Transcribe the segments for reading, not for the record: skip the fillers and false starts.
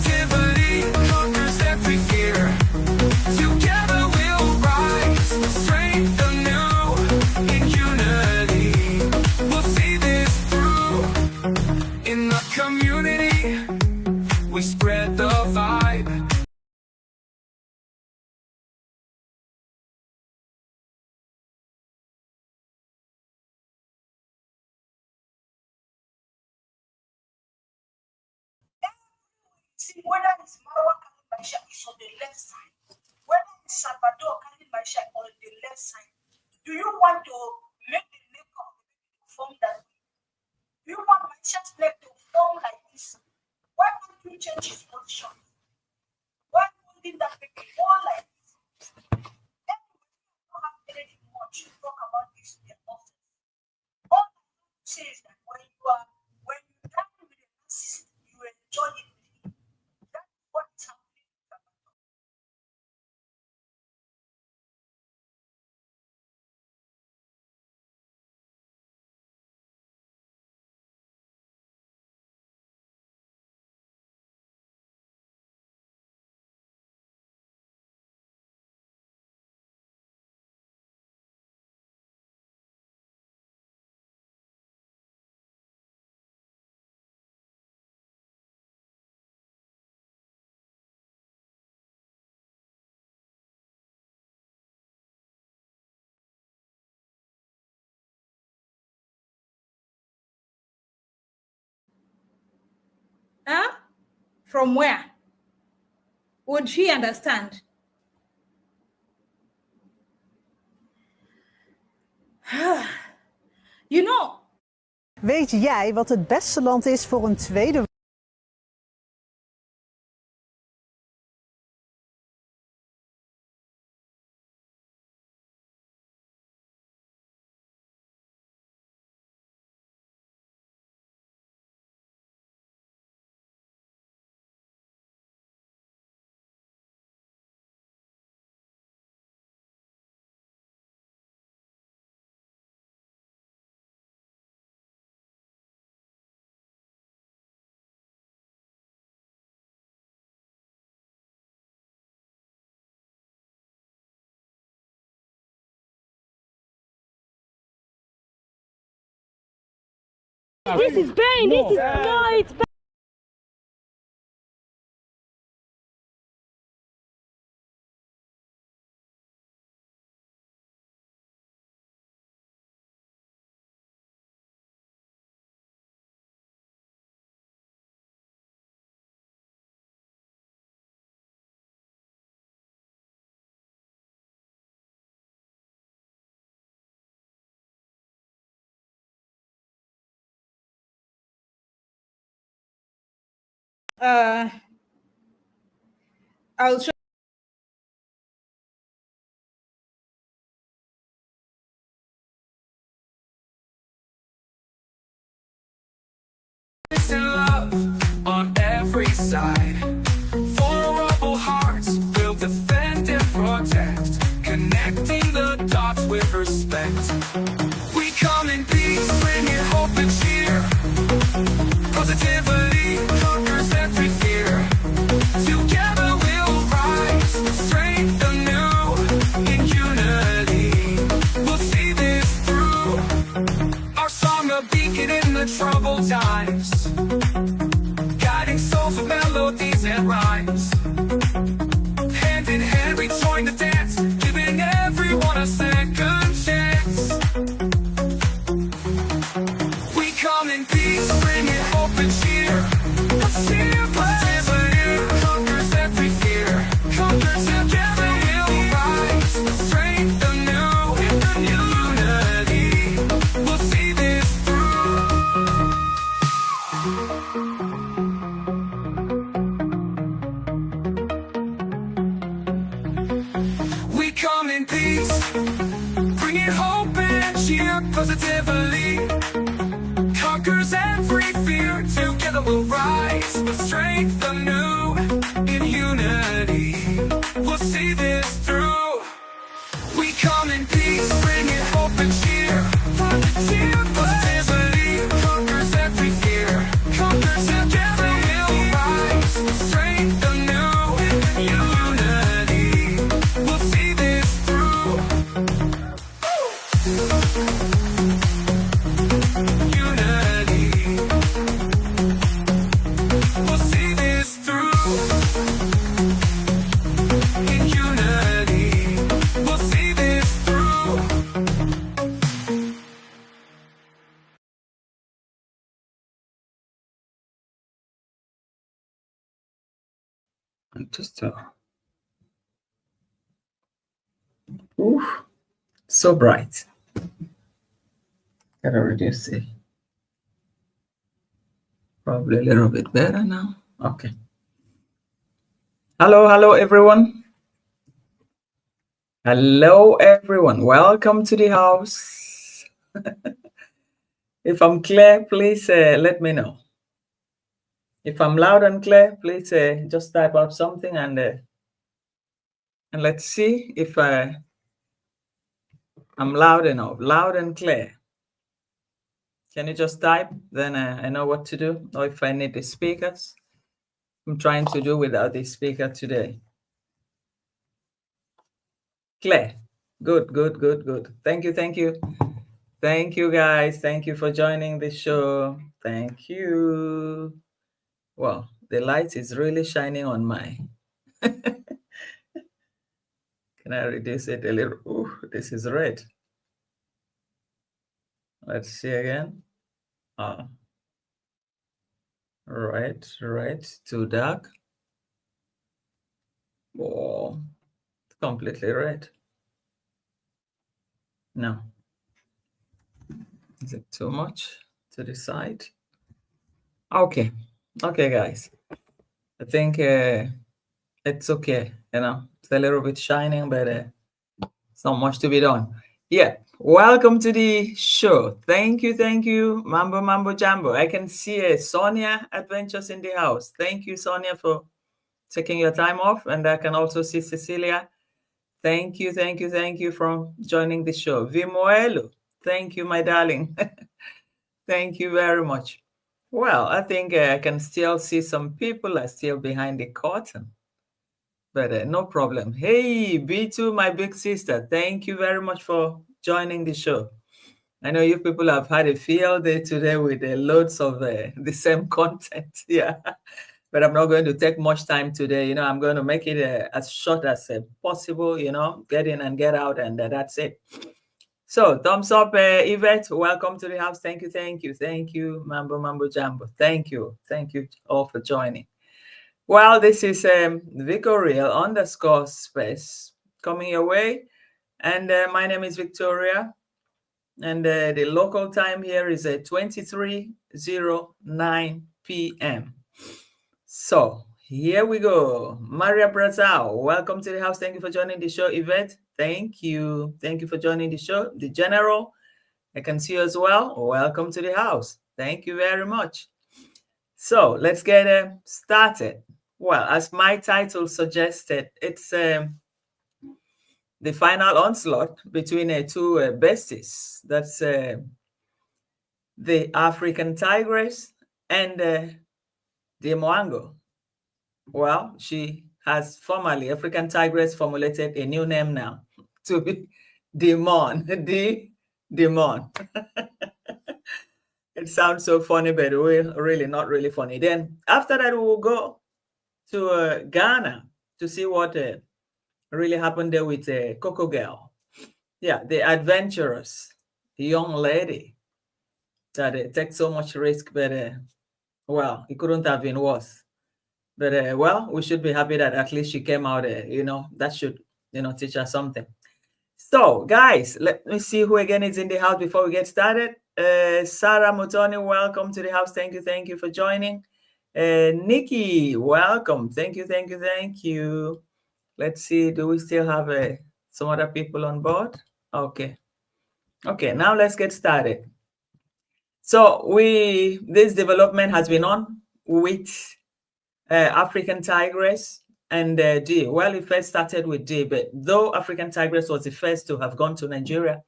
Positively conquers every fear. Together we'll rise, strength anew. In unity, we'll see this through. In the community, we spread the vibe. See, whether it's Marwa carrying Maisha is on the left side, whether it's Salvador carrying Maisha on the left side, do you want to make the neck of the baby form that way? Do you want Maisha's neck to form like this? Why don't you change his position? Why holding that baby all like this? Anyway, I don't have anything much to talk about this in the office. All I have to say is that when you dine with a narcissist, you enjoy it. What is happening? Huh? From where? Would she understand? You know. Weet jij wat het beste land is voor een tweede? This is pain. This is no, it's pain. I'll show. In love on every side. Vulnerable hearts will defend and protect, connecting the dots with respect. We come in peace, bringing hope and cheer. Positivity conquers every fear. Together we'll rise, strength anew. In unity, we'll see this through. Our song a beacon in the troubled times, guiding souls with melodies and rhymes. Hand in hand we join the dance, giving everyone a second chance. We come in peace, bringing hope and cheer. Positivity conquers every fear. Conquers together we'll rise, strength anew. In unity, we'll see this through. We come in peace, bringing hope and cheer. Positively conquers every fear. Together we'll rise with strength anew. In unity, we'll see this through. We come in peace, bringing hope and cheer. Positivity conquers every fear. Conquers together we'll rise with strength. Just so bright. Gotta reduce it. Probably a little bit better now. Okay. Hello, everyone. Hello, everyone. Welcome to the house. If I'm clear, please let me know. If I'm loud and clear, please just type out something and let's see if I'm loud enough, loud and clear. Can you just type? Then I know what to do. Or if I need the speakers, I'm trying to do without the speaker today. Clear. Good. Thank you. Thank you, guys. Thank you for joining the show. Thank you. Well, the light is really shining on my. Can I reduce it a little? Ooh, this is red. Let's see again. Red, too dark. Oh, it's completely red. No. Is it too much to the side? Okay, guys. I think it's okay. It's a little bit shining, but it's not much to be done. Yeah. Welcome to the show. Thank you, Mambo Jambo. I can see Sonia Adventures in the house. Thank you, Sonia, for taking your time off, and I can also see Cecilia. Thank you for joining the show. Vimoelo, thank you, my darling. Thank you very much. Well, I think I can still see some people are still behind the curtain, but no problem. Hey, B2, my big sister, thank you very much for joining the show. I know you people have had a field day today with loads of the same content. Yeah. But I'm not going to take much time today. I'm going to make it as short as possible, get in and get out, and that's it. So thumbs up, Yvette. Welcome to the house. Thank you. Mambo Jambo. Thank you all for joining. Well, this is Victorial_space coming your way. And my name is Victoria. And the local time here is 23:09 p.m. So here we go. Maria Brazil, welcome to the house. Thank you for joining the show. Yvette, thank you for joining the show. The General, I can see you as well. Welcome to the house. Thank you very much. So let's get started. Well, as my title suggested, it's the final onslaught between two besties. That's the African Tigress and the Mwango. Well, she has formally, African Tigress formulated a new name now to be Demon. Demon. It sounds so funny, but really not really funny. Then after that, we will go to Ghana to see what really happened there with Cocogirl. Yeah, the adventurous young lady that takes so much risk, but well, it couldn't have been worse. But well, we should be happy that at least she came out. That should teach us something. So, guys, let me see who again is in the house before we get started. Sarah Mutoni, welcome to the house. Thank you for joining. Nikki, welcome. Thank you. Let's see, do we still have some other people on board? Okay, now let's get started. So this development has been on with African Tigress and D. Well, it first started with D, but though African Tigress was the first to have gone to Nigeria,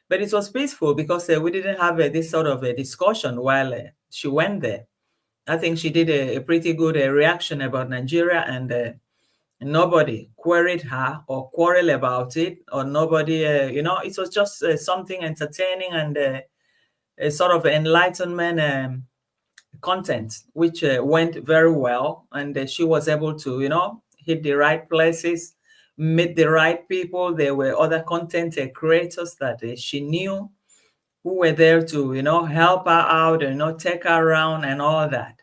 but it was peaceful because we didn't have this sort of a discussion while she went there. I think she did a pretty good reaction about Nigeria, and nobody queried her or quarreled about it, or nobody, it was just something entertaining and a sort of enlightenment content, which went very well. And she was able to, hit the right places, meet the right people. There were other content creators that she knew who were there to, help her out and, take her around and all that.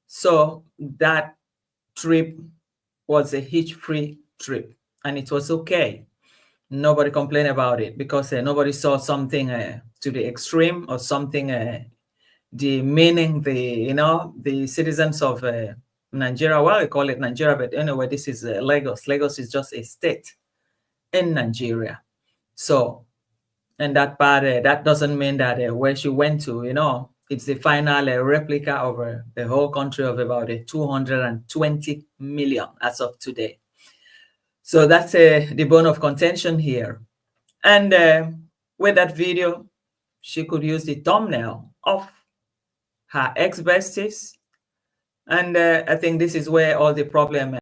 So that trip was a hitch-free trip, and it was okay. Nobody complained about it because nobody saw something to the extreme or something demeaning the citizens of Nigeria. Well, we call it Nigeria, but anyway, this is Lagos. Lagos is just a state in Nigeria. So, and that part, that doesn't mean that where she went to, it's the final replica of the whole country of about 220 million as of today. So that's the bone of contention here. And with that video, she could use the thumbnail of her ex-besties. And I think this is where all the problem,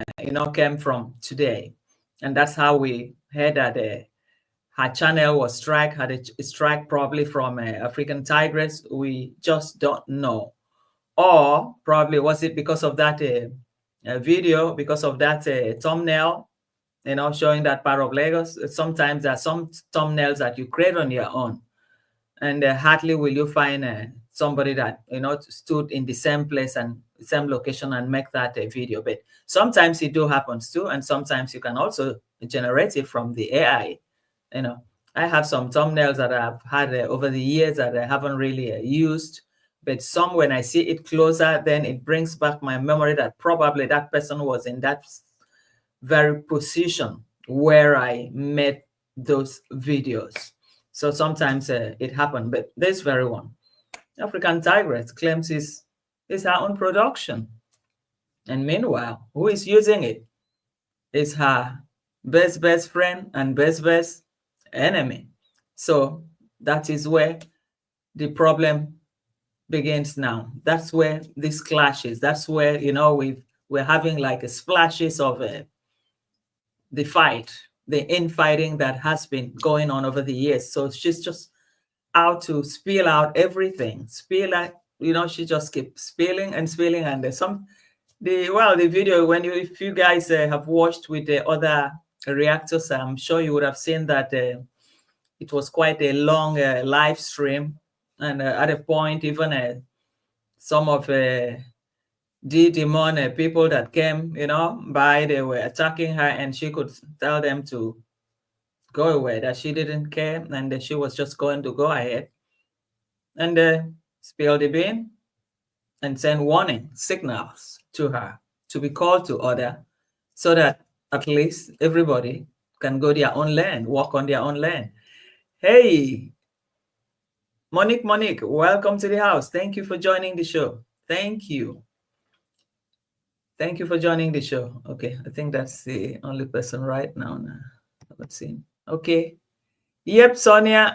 came from today. And that's how we heard that her channel was had a strike probably from African Tigress. We just don't know. Or probably was it because of that video, because of that thumbnail, showing that part of Lagos. Sometimes there are some thumbnails that you create on your own. And hardly will you find somebody that, stood in the same place and same location and make that video. But sometimes it do happens too. And sometimes you can also generate it from the AI. I have some thumbnails that I've had over the years that I haven't really used, but some when I see it closer, then it brings back my memory that probably that person was in that very position where I made those videos. So sometimes it happened, but this very one, African Tigress, claims is her own production. And meanwhile, who is using it is her best friend and best enemy. So that is where the problem begins now. That's where this clashes. That's where, we're having like a splashes of the fight, the infighting that has been going on over the years. So she's just out to spill out everything. She just keeps spilling and spilling. And there's the video, if you guys have watched with the other reactors, I'm sure you would have seen that it was quite a long live stream. And at a point, even some of the demon people that came, by, they were attacking her, and she could tell them to go away, that she didn't care, and that she was just going to go ahead and spill the bean and send warning signals to her to be called to order, so that at least everybody can go their own lane, walk on their own lane. Hey, Monique, welcome to the house. Thank you for joining the show. Thank you for joining the show. Okay, I think that's the only person right now. Let's see. Okay. Yep, Sonia,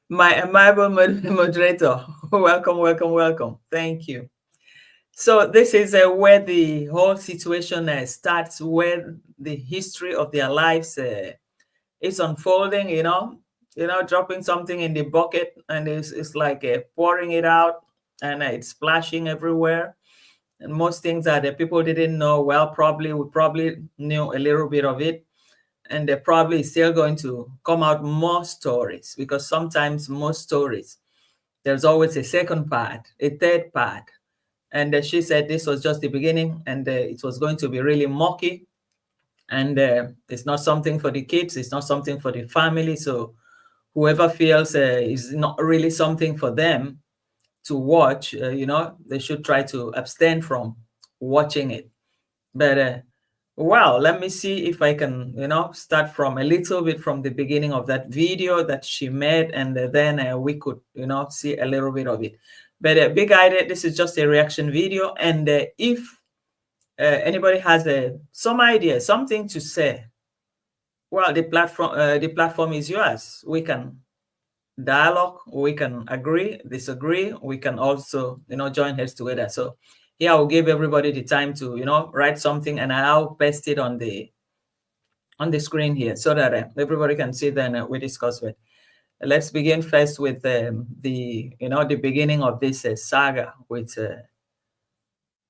my amiable moderator. Welcome. Thank you. So this is where the whole situation starts, where the history of their lives is unfolding, dropping something in the bucket, and it's like pouring it out, and it's splashing everywhere. And most things that the people didn't know, we probably knew a little bit of it. And they're probably still going to come out more stories, because sometimes most stories, there's always a second part, a third part. And she said this was just the beginning, and it was going to be really murky. And it's not something for the kids. It's not something for the family. So whoever feels is not really something for them to watch, they should try to abstain from watching it. But well, let me see if I can, start from a little bit from the beginning of that video that she made, and then we could, see a little bit of it. But big idea, this is just a reaction video, and if anybody has some idea, something to say, well, the platform is yours. We can dialogue, we can agree, disagree, we can also, join heads together. So here I'll give everybody the time to, write something, and I'll paste it on the screen here so that everybody can see. Then we discuss it. Let's begin first with the beginning of this saga with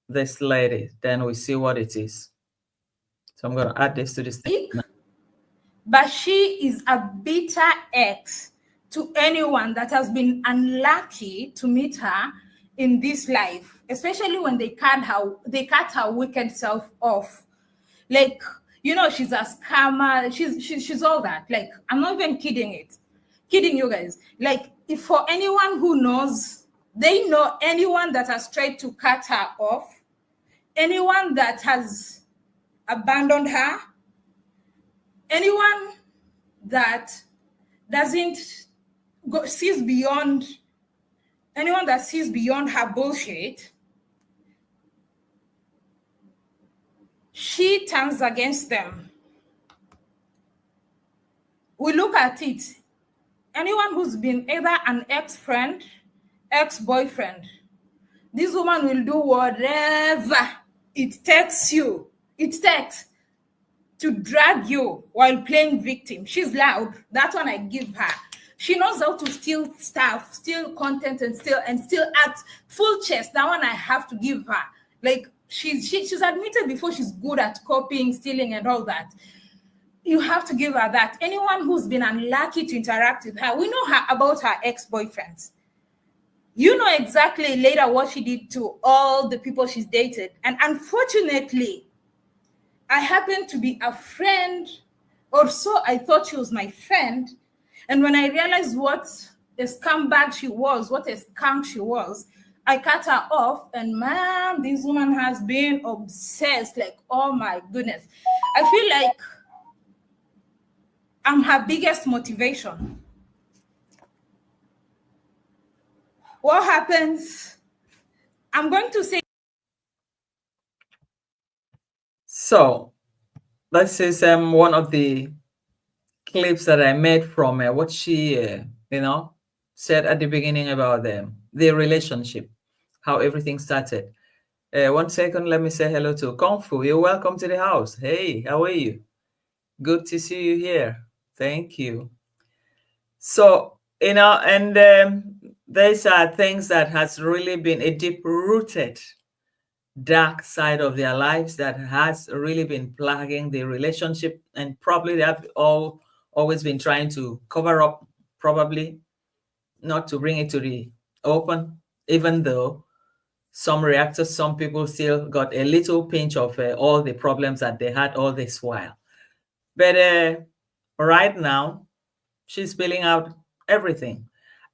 this lady. Then we see what it is. So I'm going to add this to this thing. But she is a bitter ex to anyone that has been unlucky to meet her in this life, especially when they cut her wicked self off Like, you know, she's a scammer. She's all that. Like, I'm not even kidding you guys. Like, if for anyone who knows, they know anyone that has tried to cut her off, anyone that has abandoned her, anyone that doesn't sees beyond, anyone that sees beyond her bullshit, she turns against them. We look at it. Anyone who's been either an ex-friend, ex-boyfriend, this woman will do whatever it takes to drag you while playing victim. She's loud. That one I give her. She knows how to steal stuff, steal content, and still act full chest. That one I have to give her. Like, she's admitted before she's good at copying, stealing, and all that. You have to give her that. Anyone who's been unlucky to interact with her, we know her about her ex-boyfriends. You know exactly later what she did to all the people she's dated. And unfortunately, I happened to be a friend, or so I thought she was my friend. And when I realized what a scumbag she was, what a skunk she was, I cut her off. And man, this woman has been obsessed. Like, oh my goodness. I feel like I'm her biggest motivation. What happens? I'm going to say. So this is one of the clips that I made from what she, said at the beginning about the relationship, how everything started. 1 second, let me say hello to Kung Fu. You're welcome to the house. Hey, how are you? Good to see you here. Thank you. So, and these are things that has really been a deep-rooted dark side of their lives that has really been plaguing the relationship, and probably they have always been trying to cover up, probably not to bring it to the open, even though some reactors, some people still got a little pinch of all the problems that they had all this while. But right now, she's spilling out everything.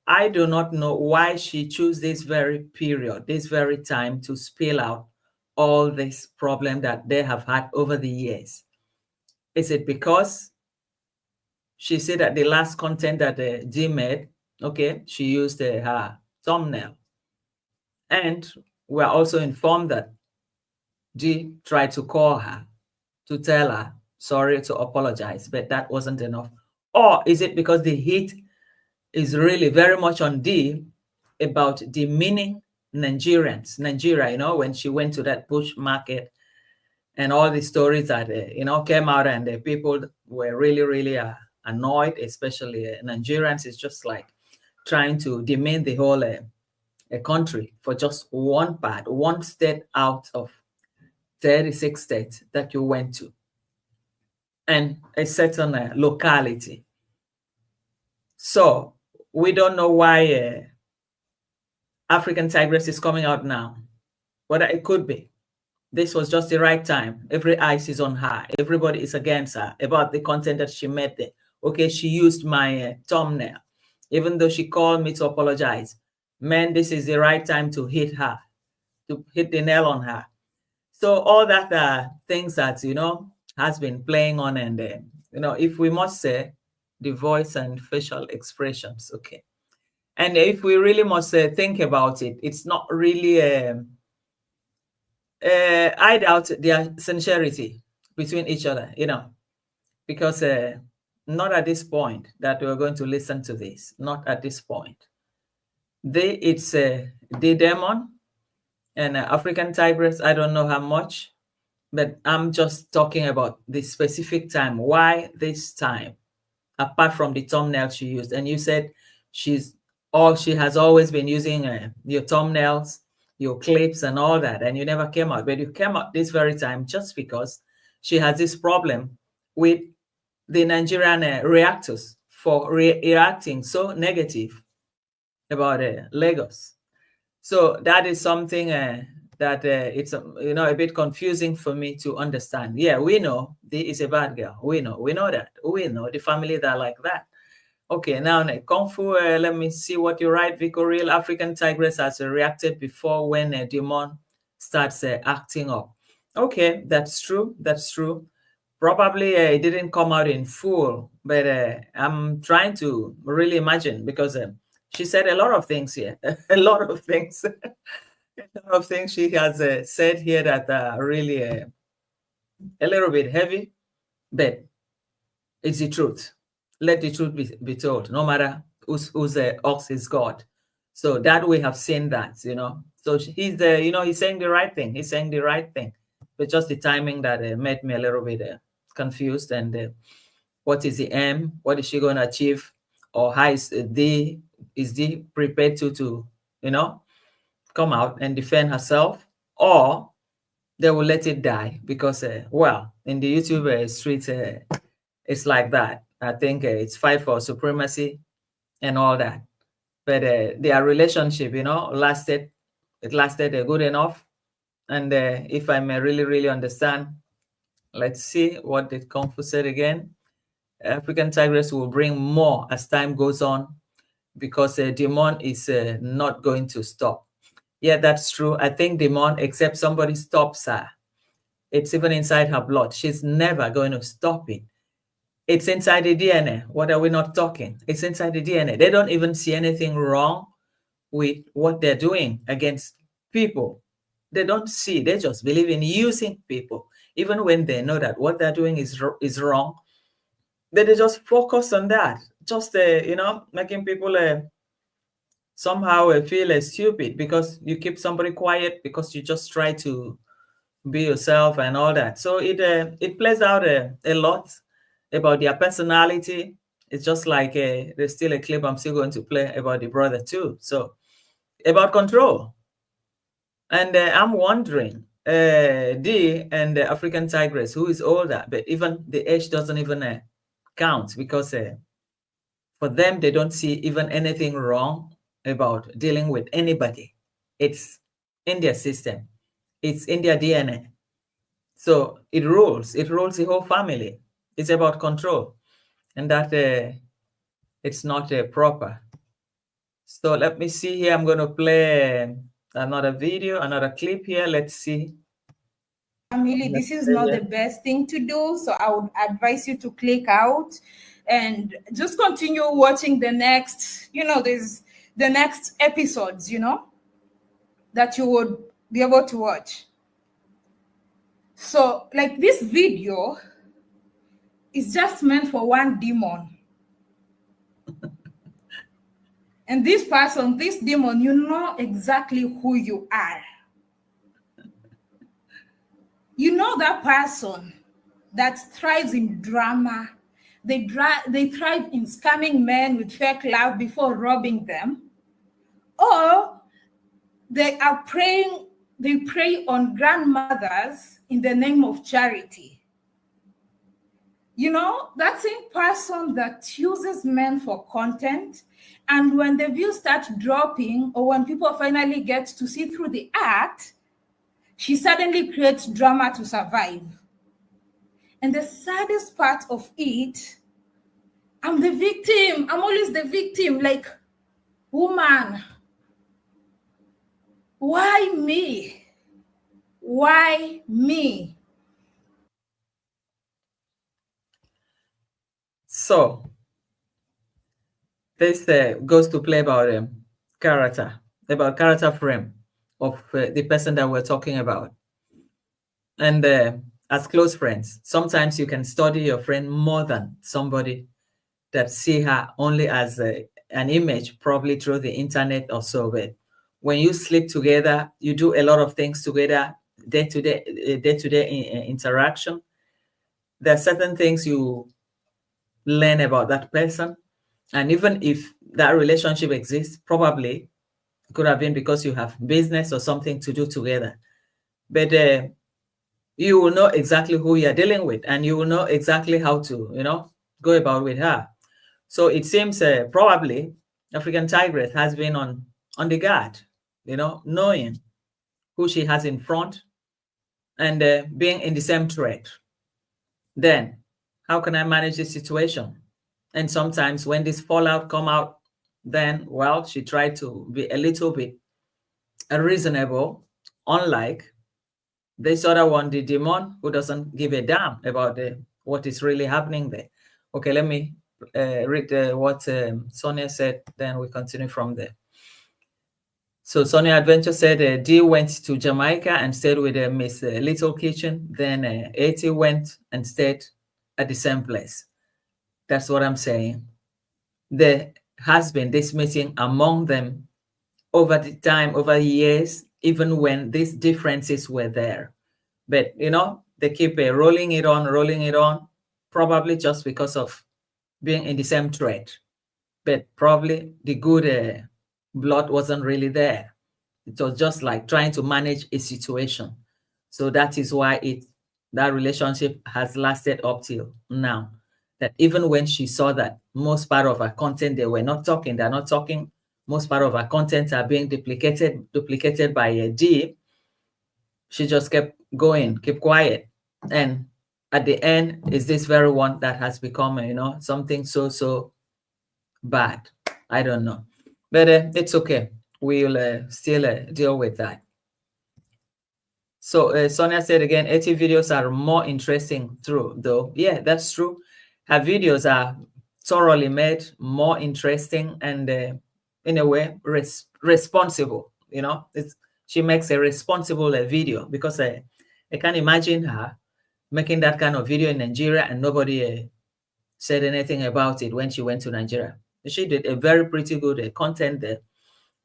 I do not know why she chose this very period, this very time to spill out all this problem that they have had over the years. Is it because she said that the last content that G made, okay, she used her thumbnail. And we're also informed that G tried to call her to tell her, sorry, to apologize, but that wasn't enough. Or is it because the heat is really very much on D about demeaning Nigeria, when she went to that bush market and all the stories that, came out, and the people were really, really annoyed, especially Nigerians. It's just like trying to demean the whole country for just one part, one state out of 36 states that you went to, and a certain locality. So we don't know why African Tigress is coming out now. Whether it could be this was just the right time. Every eyes is on her. Everybody is against her about the content that she made there. Okay, she used my thumbnail, even though she called me to apologize. Man, this is the right time to hit her, to hit the nail on her. So all that things that, has been playing on, and if we must say, the voice and facial expressions, okay. And if we really must think about it, it's not really, I doubt their sincerity between each other, because not at this point that we're going to listen to this, not at this point. It's the demon and African Tigress. I don't know how much, but I'm just talking about the specific time. Why this time? Apart from the thumbnail she used, and you said she has always been using your thumbnails, your clips, and all that, and you never came out. But you came out this very time just because she has this problem with the Nigerian reactors for reacting so negative about Lagos. So that is something that it's a bit confusing for me to understand. Yeah, we know Dee is a bad girl. We know that. We know the family that are like that. Okay, now Kung Fu, let me see what you write. Vico Real African Tigress has reacted before when a demon starts acting up. Okay, that's true. That's true. Probably it didn't come out in full, but I'm trying to really imagine because she said a lot of things here, a lot of things, a lot of things she has said here that are really a little bit heavy, but it's the truth. Let the truth be told, no matter whose ox is God. So that we have seen that, So he's he's saying the right thing. He's saying the right thing, but just the timing that made me a little bit confused. And what is the aim? What is she going to achieve? Or how is the prepared to come out and defend herself, or they will let it die because well, in the YouTube streets it's like that. I think it's fight for supremacy and all that. But their relationship, lasted good enough. And if I may really understand, let's see what did Kung Fu said again. African Tigress will bring more as time goes on because Demon is not going to stop. Yeah, that's true. I think Demon, except somebody stops her, it's even inside her blood. She's never going to stop it. It's inside the DNA. What are we not talking? It's inside the DNA. They don't even see anything wrong with what they're doing against people. They don't see. They just believe in using people, even when they know that what they're doing is wrong. They just focus on that, just making people somehow feel stupid because you keep somebody quiet because you just try to be yourself and all that. So it plays out a lot about their personality. It's just like there's still a clip I'm still going to play about the brother too. So about control. And I'm wondering, Dee and the African Tigress, who is older, but even the age doesn't even count because for them, they don't see even anything wrong about dealing with anybody. It's in their system. It's in their DNA. So it rules the whole family. It's about control, and that it's not proper. So let me see here. I'm going to play another video, another clip here. Let's see. Family, this is not the best thing to do, so I would advise you to click out and just continue watching the next, there's the next episodes, that you would be able to watch. So, like, this video is just meant for one demon. And this person, this demon, you know exactly who you are. You know that person that thrives in drama. They thrive in scamming men with fake love before robbing them. Or they prey on grandmothers in the name of charity. That same person that uses men for content, and when the views start dropping or when people finally get to see through the act, she suddenly creates drama to survive. And the saddest part of it, I'm the victim. I'm always the victim. Like, woman, why me? Why me? So this goes to play about character frame of the person that we're talking about. And as close friends, sometimes you can study your friend more than somebody that see her only as an image, probably through the internet or so. But when you sleep together, you do a lot of things together, day-to-day interaction. There are certain things you learn about that person. And even if that relationship exists, probably it could have been because you have business or something to do together. But you will know exactly who you're dealing with, and you will know exactly how to, go about with her. So it seems probably African Tigress has been on the guard, knowing who she has in front, and being in the same thread. Then how can I manage this situation? And sometimes when this fallout come out, then, well, she tried to be a little bit reasonable, unlike this other one, the demon, who doesn't give a damn about what is really happening there. Okay, let me read what Sonia said, then we continue from there. So Sonia Adventure said Dee went to Jamaica and stayed with Miss Little Kitchen. Then Eti went and stayed at the same place. That's what I'm saying. There has been this meeting among them over the time, over years, even when these differences were there. But, you know, they keep rolling it on, probably just because of being in the same thread. But probably the good blood wasn't really there. It was just like trying to manage a situation. So that is why that relationship has lasted up till now. That even when she saw that most part of her content, they're not talking, most part of her content are being duplicated by a D, she just kept going, keep quiet. And at the end is this very one that has become, you know, something so bad. I don't know. But it's okay. We'll still deal with that. So Sonia said again, 80 videos are more interesting through, though. Yeah, that's true. Her videos are thoroughly made, more interesting, and in a way responsible. You know, she makes a responsible video, because I can't imagine her making that kind of video in Nigeria and nobody said anything about it when she went to Nigeria. She did a very pretty good content there.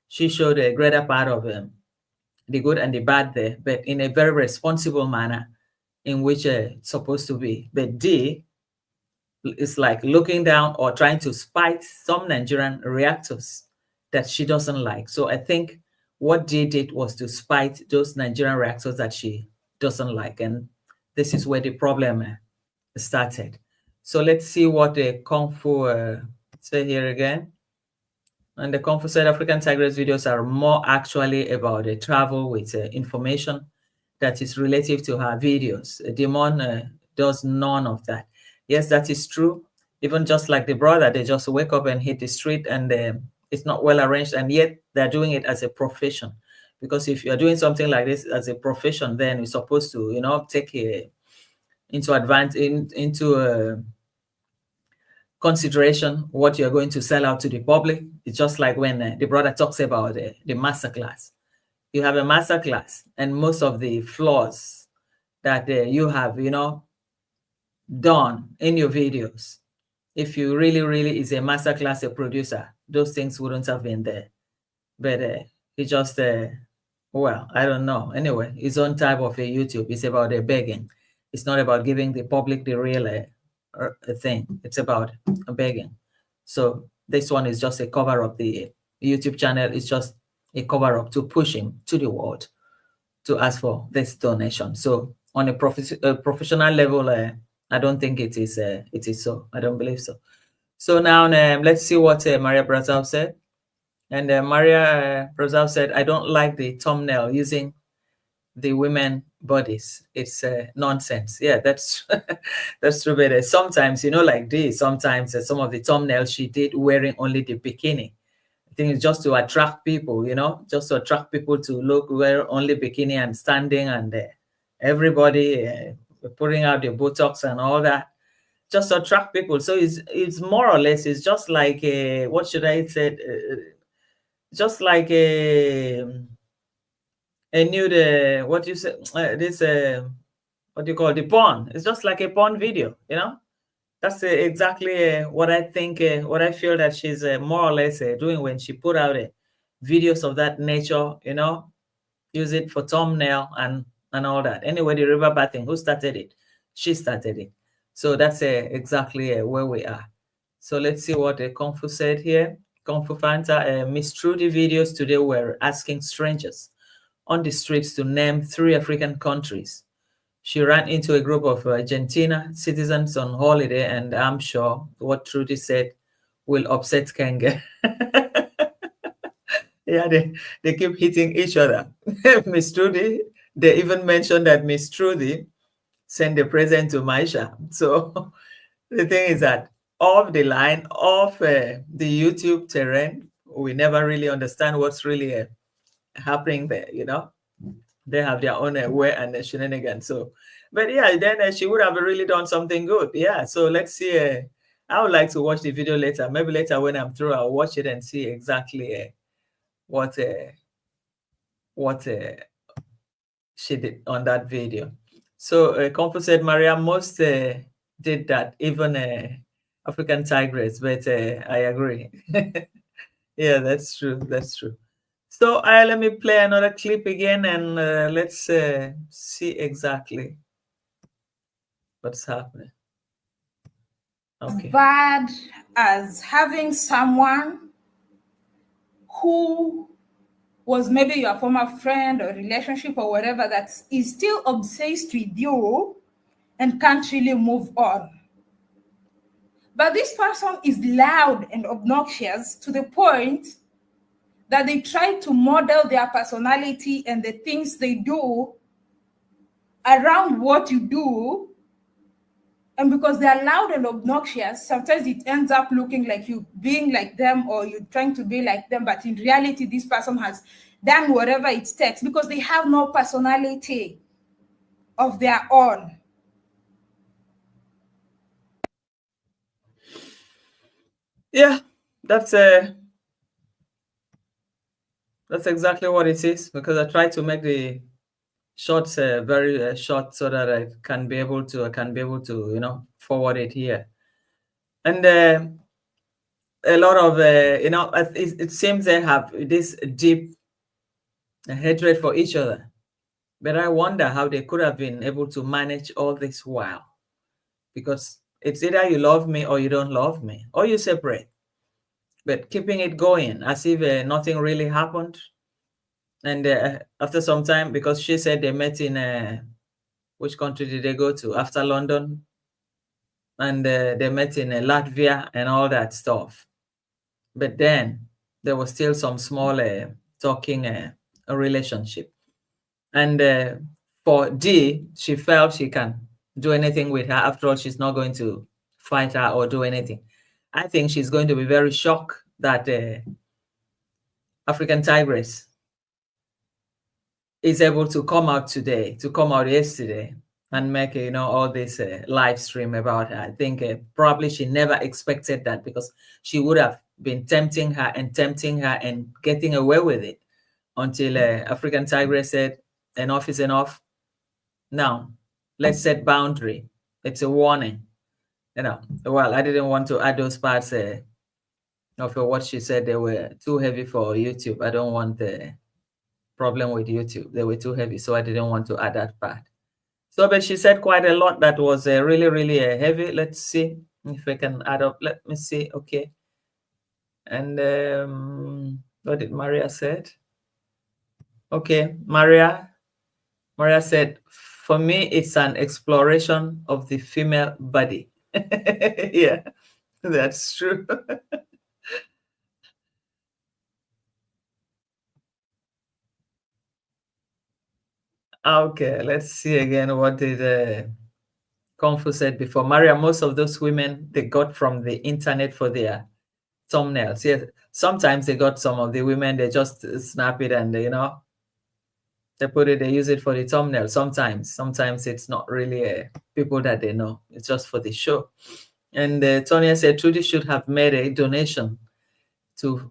She showed a greater part of the good and the bad there, but in a very responsible manner in which it's supposed to be. But D is like looking down or trying to spite some Nigerian reactors that she doesn't like. So I think what D did was to spite those Nigerian reactors that she doesn't like. And this is where the problem started. So let's see what the Kung Fu say here again. And the Kung Fu said African Tigress videos are more actually about the travel with information that is relative to her videos. Demon does none of that. Yes, that is true. Even just like the brother, they just wake up and hit the street, and it's not well arranged, and yet they're doing it as a profession. Because if you're doing something like this as a profession, then you're supposed to, you know, take into consideration what you're going to sell out to the public. It's just like when the brother talks about the masterclass. You have a masterclass, and most of the flaws that you have, you know, done in your videos, if you really is a masterclass, a producer, those things wouldn't have been there. But he just, well, I don't know. Anyway, his own type of a YouTube is about begging. It's not about giving the public the real thing. It's about begging. So this one is just a cover up. The YouTube channel is just a cover up to push him to the world to ask for this donation. So on a professional level, I don't think it is so. I don't believe so. So now let's see what Maria Brazil said. And Maria Brazil said, I don't like the thumbnail using the women bodies. It's nonsense. Yeah, that's that's true. But sometimes, you know, like this, sometimes some of the thumbnails she did wearing only the bikini. I think it's just to attract people, you know, just to attract people to look, wear only bikini and standing, and everybody putting out the Botox and all that, just to attract people. So it's more or less, it's just like what should I say? Just like a nude, what you say, this what do you call the porn? It's just like a porn video, you know. That's exactly what I think, what I feel that she's more or less doing when she put out videos of that nature, you know, use it for thumbnail and all that. Anyway, the river bathing, who started it? She started it. So that's exactly where we are. So let's see what Kung Fu said here. Kung Fu Fanta, Miss Trudy videos today were asking strangers on the streets to name 3 African countries. She ran into a group of Argentina citizens on holiday, and I'm sure what Trudy said will upset Kenge. Yeah, they keep hitting each other. Miss Trudy, they even mentioned that Miss Trudy sent a present to Maisha. So the thing is that off the line, off the YouTube terrain, we never really understand what's really happening there, you know. They have their own way and shenanigans. So, but yeah, then she would have really done something good. Yeah, so let's see. I would like to watch the video later. Maybe later when I'm through, I'll watch it and see exactly what she did on that video. So Comfort said Maria most did that, even African Tigress, but I agree. Yeah, that's true. That's true. So let me play another clip again and let's see exactly what's happening. Okay. Bad as having someone who was maybe your former friend or relationship or whatever that is still obsessed with you and can't really move on. But this person is loud and obnoxious to the point that they try to model their personality and the things they do around what you do. And because they are loud and obnoxious, sometimes it ends up looking like you being like them or you're trying to be like them. But in reality, this person has done whatever it takes because they have no personality of their own. Yeah, that's exactly what it is, because I try to make the shorts very short so that I can be able to you know, forward it here. And a lot of you know, it seems they have this deep hatred for each other, but I wonder how they could have been able to manage all this while, because it's either you love me or you don't love me, or you separate. But keeping it going as if nothing really happened. And after some time, because she said they met in which country did they go to after London? And they met in Latvia and all that stuff. But then there was still some small talking relationship. And for D, she felt she can do anything with her. After all, she's not going to fight her or do anything. I think she's going to be very shocked that African Tigress is able to come out today, to come out yesterday, and make you know, all this live stream about her. I think probably she never expected that, because she would have been tempting her and getting away with it until African Tigress said enough is enough. Now let's set boundary. It's a warning, you know. Well, I didn't want to add those parts of what she said. They were too heavy for YouTube. I don't want the problem with YouTube. They were too heavy, so I didn't want to add that part. So, but she said quite a lot that was really, really heavy. Let's see if I can add up. Let me see. Okay. And what did Maria said? Okay, Maria said, for me, it's an exploration of the female body. Yeah, that's true. Okay, let's see again. What did Kung said before? Maria, most of those women, they got from the internet for their thumbnails. Yes, sometimes they got some of the women, they just snap it and, you know, they put it, they use it for the thumbnail. Sometimes it's not really people that they know. It's just for the show. And Tonya said, Trudy should have made a donation to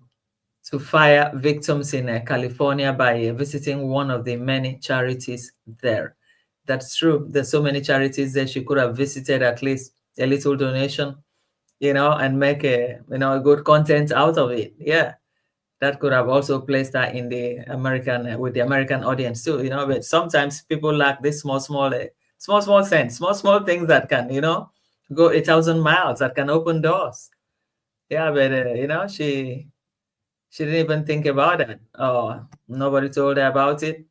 fire victims in California by visiting one of the many charities there. That's true. There's so many charities that she could have visited, at least a little donation, you know, and make a, you know, a good content out of it. Yeah, that could have also placed her in the American with the American audience too, you know. But sometimes people lack this small sense, small things that can, you know, go 1,000 miles, that can open doors. Yeah, but you know, she didn't even think about it. Oh, nobody told her about it.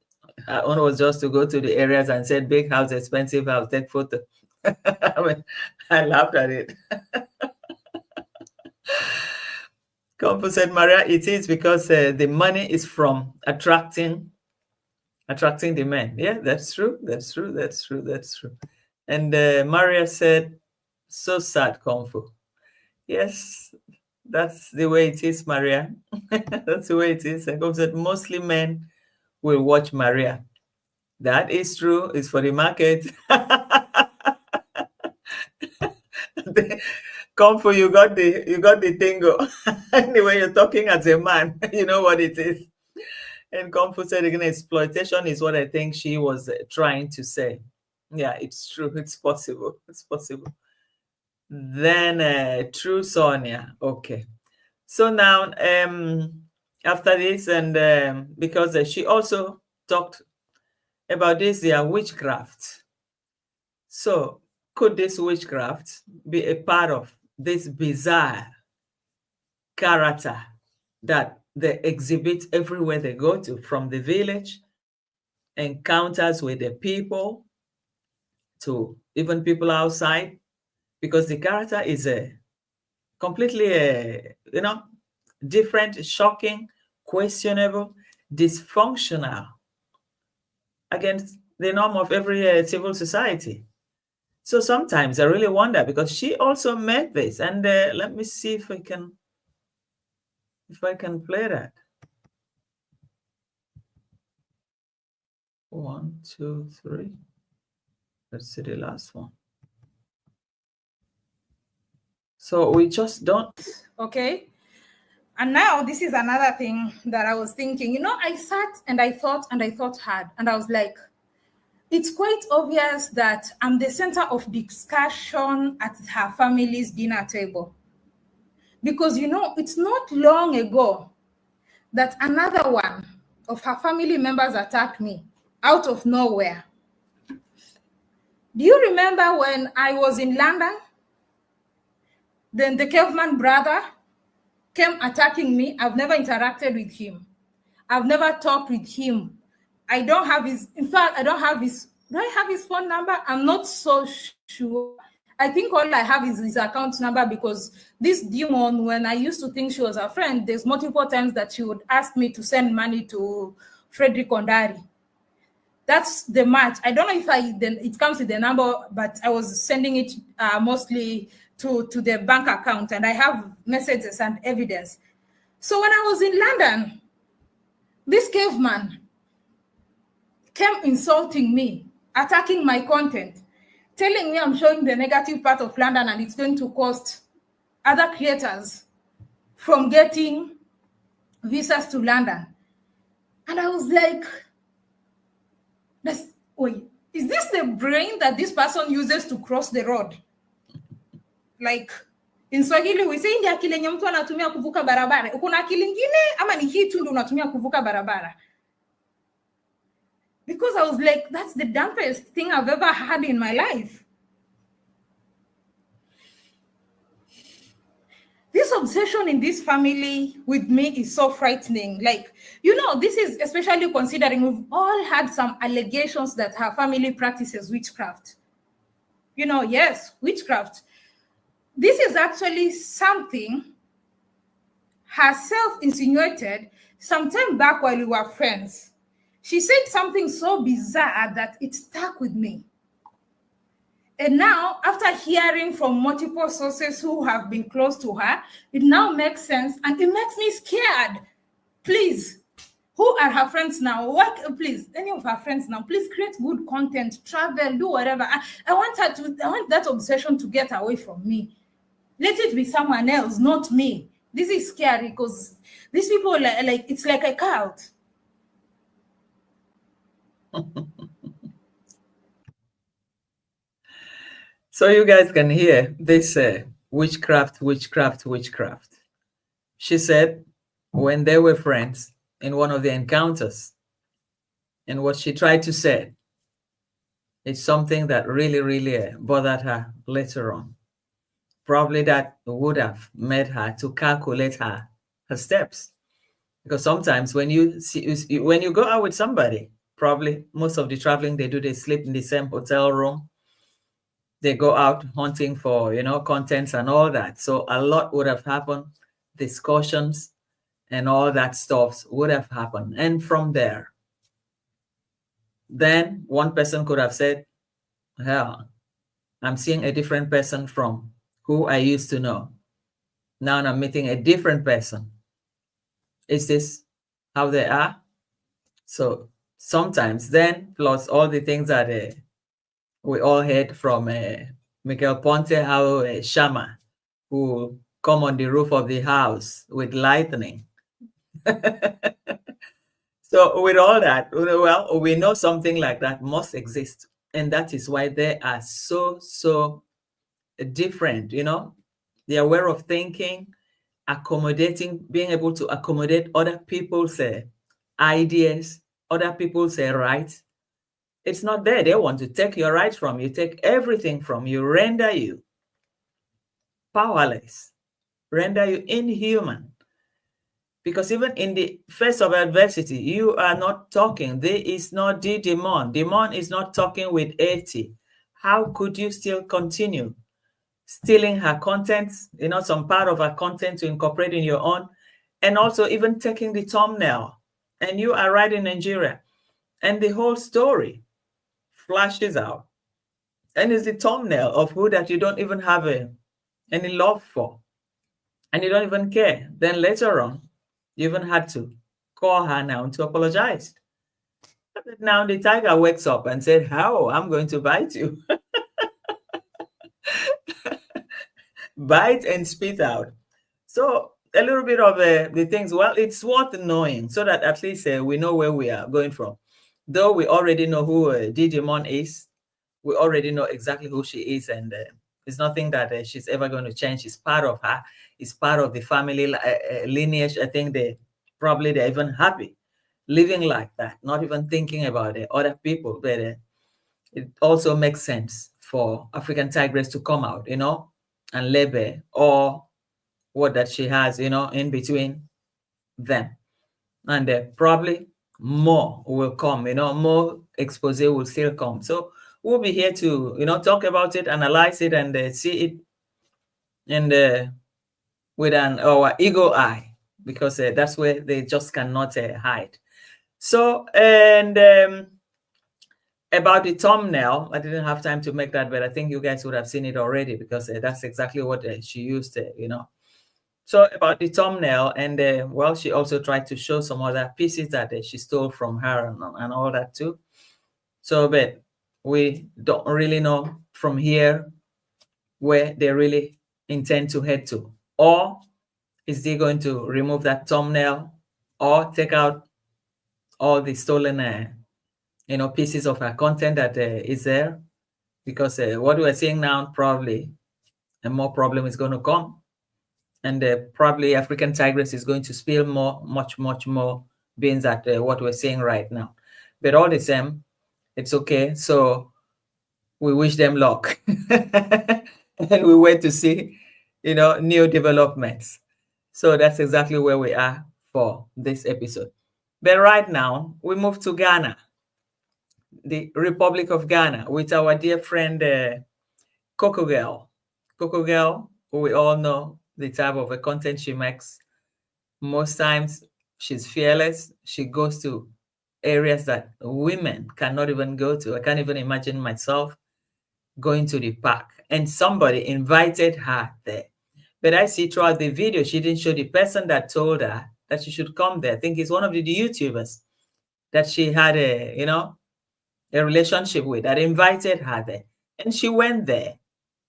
Her own was just to go to the areas and said, big house, expensive house, take photo. I mean, I laughed at it. Comfort said, Maria, it is because the money is from attracting the men. Yeah, that's true. That's true. That's true. That's true. And Maria said, so sad, Comfort. Yes, that's the way it is, Maria. That's the way it is. And Comfort said, mostly men will watch Maria. That is true. It's for the market. Comfort, you got the tingo. Anyway, you're talking as a man. You know what it is. And Comfort said again, exploitation is what I think she was trying to say. Yeah, it's true. It's possible. It's possible. Then true, Sonia. Okay. So now, after this, and because she also talked about this, witchcraft. So could this witchcraft be a part of this bizarre character that they exhibit everywhere they go to, from the village, encounters with the people, to even people outside? Because the character is completely, different, shocking, questionable, dysfunctional, against the norm of every civil society. So sometimes I really wonder, because she also meant this. And let me see if I can play that. 1, 2, 3. Let's see the last one. So we just don't. Okay. And now this is another thing that I was thinking. I sat and I thought hard, and I was like, it's quite obvious that I'm the center of discussion at her family's dinner table. Because, it's not long ago that another one of her family members attacked me out of nowhere. Do you remember when I was in London? Then the caveman brother came attacking me. I've never interacted with him. I've never talked with him. I don't have his, in fact, I don't have his, do I have his phone number? I'm not so sure. I think all I have is his account number, because this demon, when I used to think she was a friend, there's multiple times that she would ask me to send money to Frederick Ondari. That's the match. I don't know if it comes with the number, but I was sending it mostly to the bank account, and I have messages and evidence. So when I was in London, this caveman came insulting me, attacking my content, telling me I'm showing the negative part of London and it's going to cost other creators from getting visas to London. And I was like, wait, is this the brain that this person uses to cross the road? Like, in Swahili we say ndio akili yenye mtu anatumia kuvuka barabara. Uko na akili nyingine ama ni hii tu ndio unatumia kuvuka barabara? Because I was like, that's the dumbest thing I've ever had in my life. This obsession in this family with me is so frightening. Like, this is especially considering we've all had some allegations that her family practices witchcraft. Yes, witchcraft. This is actually something herself insinuated sometime back while we were friends. She said something so bizarre that it stuck with me. And now, after hearing from multiple sources who have been close to her, it now makes sense, and it makes me scared. Please, who are her friends now? Please, any of her friends now, please create good content, travel, do whatever. I want that obsession to get away from me. Let it be someone else, not me. This is scary because these people it's like a cult. So you guys can hear this witchcraft. She said when they were friends in one of the encounters, and what she tried to say is something that really, really bothered her later on. Probably that would have made her to calculate her steps. Because sometimes when you go out with somebody, probably most of the traveling they do, they sleep in the same hotel room. They go out hunting for, contents and all that. So a lot would have happened discussions and all that stuff would have happened. And from there, then one person could have said, hell, I'm seeing a different person from who I used to know. Now I'm meeting a different person. Is this how they are? So sometimes then, plus all the things that we all heard from Michael Ponte, how Shama, who come on the roof of the house with lightning. So with all that, well, we know something like that must exist. And that is why they are so different, Their way of thinking, accommodating, being able to accommodate other people's ideas, other people's rights. It's not there. They want to take your rights from you, take everything from you, render you powerless, render you inhuman. Because even in the face of adversity, you are not talking. There is no demon. Demon is not talking with 80. How could you still continue stealing her content, some part of her content to incorporate in your own, and also even taking the thumbnail? And you are right in Nigeria, and the whole story flashes out, and it's the thumbnail of who that you don't even have any love for, and you don't even care. Then later on, you even had to call her now to apologize. But now the tiger wakes up and said, how? I'm going to bite you. Bite and spit out. So a little bit of the things, well, it's worth knowing so that at least we know where we are going from. Though we already know who Digimon is, we already know exactly who she is, and it's nothing that she's ever going to change. It's part of her. It's part of the family lineage. I think they're even happy living like that, not even thinking about other people. But it also makes sense for African Tigress to come out, and labor or what that she has, in between them. And probably more will come, more expose will still come. So we'll be here to, talk about it, analyze it, and see it and with our ego eye, because that's where they just cannot hide. So, and about the thumbnail, I didn't have time to make that, but I think you guys would have seen it already, because that's exactly what she used, So about the thumbnail, and well, she also tried to show some other pieces that she stole from her and all that too. So, but we don't really know from here where they really intend to head to. Or is they going to remove that thumbnail or take out all the stolen, pieces of her content that is there? Because what we're seeing now, probably a more problem is going to come. And probably African Tigress is going to spill much more beans at what we're seeing right now. But all the same, it's okay. So we wish them luck. And we wait to see, new developments. So that's exactly where we are for this episode. But right now, we move to Ghana, the Republic of Ghana, with our dear friend Cocogirl. Cocogirl, who we all know the type of content she makes. Most times she's fearless. She goes to areas that women cannot even go to. I can't even imagine myself going to the park, and somebody invited her there. But I see throughout the video, she didn't show the person that told her that she should come there. I think it's one of the YouTubers that she had a relationship with that invited her there. And she went there.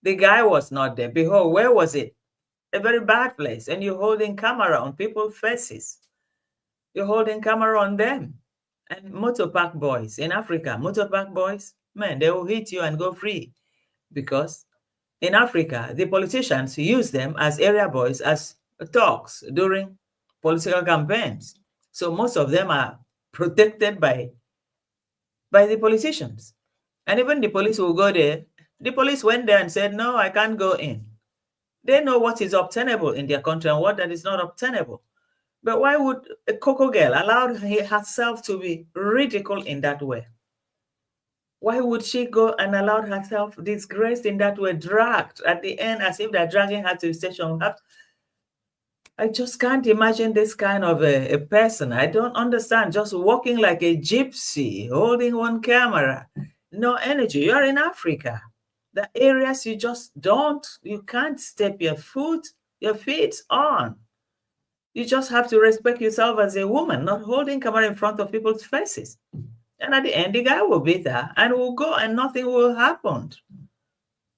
The guy was not there. Behold, where was it? A very bad place. And you're holding camera on people's faces. You're holding camera on them. And motorpark boys in Africa, motorpark boys, man, they will hit you and go free. Because in Africa, the politicians use them as area boys, as dogs during political campaigns. So most of them are protected by the politicians. And even the police will go there. The police went there and said, no, I can't go in. They know what is obtainable in their country and what that is not obtainable. But why would a Cocogirl allow herself to be ridiculed in that way? Why would she go and allow herself disgraced in that way, dragged at the end as if they're dragging her to the station? I just can't imagine this kind of a person. I don't understand. Just walking like a gypsy, holding one camera, no energy. You're in Africa. The areas you can't step your feet on. You just have to respect yourself as a woman, not holding camera in front of people's faces. And at the end, the guy will be there and will go and nothing will happen.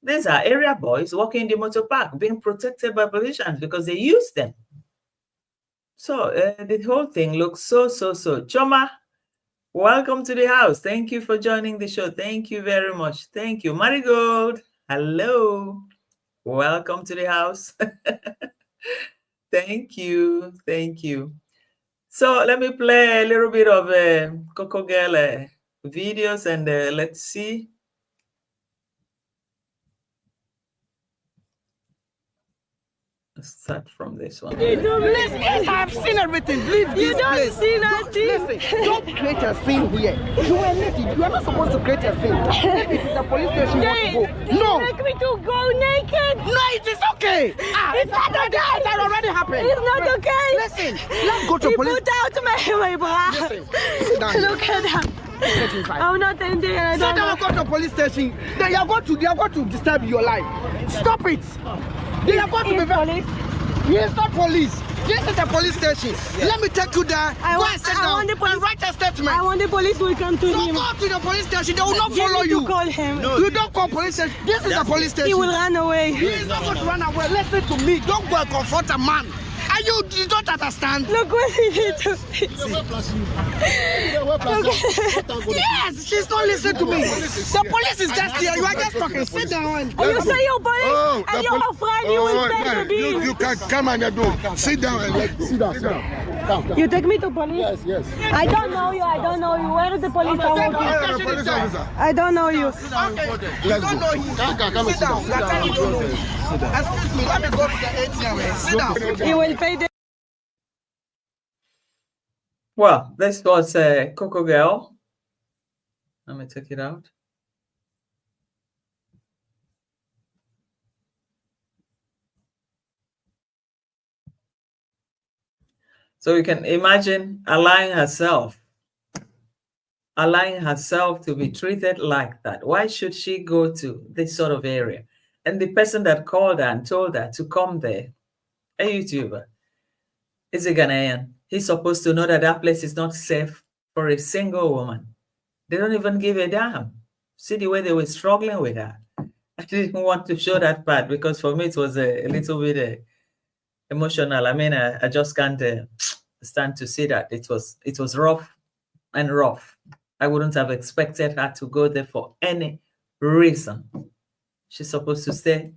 These are area boys walking in the motor park, being protected by politicians because they use them. So the whole thing looks so. Choma, welcome to the house. Thank you for joining the show. Thank you very much. Thank you. Marigold, hello. Welcome to the house. Thank you. Thank you. So let me play a little bit of Cocogirl videos and let's see. Start from this one. Yes, I've seen everything. Leave this place. See nothing. Listen, don't create a scene here. You are naked. You are not supposed to create a scene. Maybe it's the police station you want to go. No. You make me to go naked. No, it is okay. It's not okay. It has already happened. It's not okay. Listen, let's go to He police. put out my bra. Listen, sit down. Look at that. I'm not in there. Sit down and go to police station. They are going to disturb your life. Stop it. They are going to be police. Yes, not police. This is a police station. Yeah. Let me take you there. Go and sit down and write a statement. I want the police will come to him. Go to the police station. They will not follow you. Call him. No, you don't call police station. This is a police station. He will run away. He is not going to run away. Listen to me. Don't go and confront a man. And you don't understand. Look what he did to me. Yes, she's not listening to me. The police is just here. You are just talking. Sit down. And you say you're police and you're afraid you will pay the bill. You can come and do. Sit down and let go. Sit down. You take me to police? Yes. I don't know you. Where is the police? I don't know you. Let's go. Sit down. Excuse me. Let me go to the ATM. Sit down. You will pay the. Well, this was Cocogirl. Let me take it out. So you can imagine allowing herself to be treated like that. Why should she go to this sort of area? And the person that called her and told her to come there, a YouTuber, is a Ghanaian. He's supposed to know that that place is not safe for a single woman. They don't even give a damn. See the way they were struggling with her. I didn't want to show that part because for me it was a little bit emotional. I mean, I just can't stand to see that. It was rough and rough. I wouldn't have expected her to go there for any reason. She's supposed to stay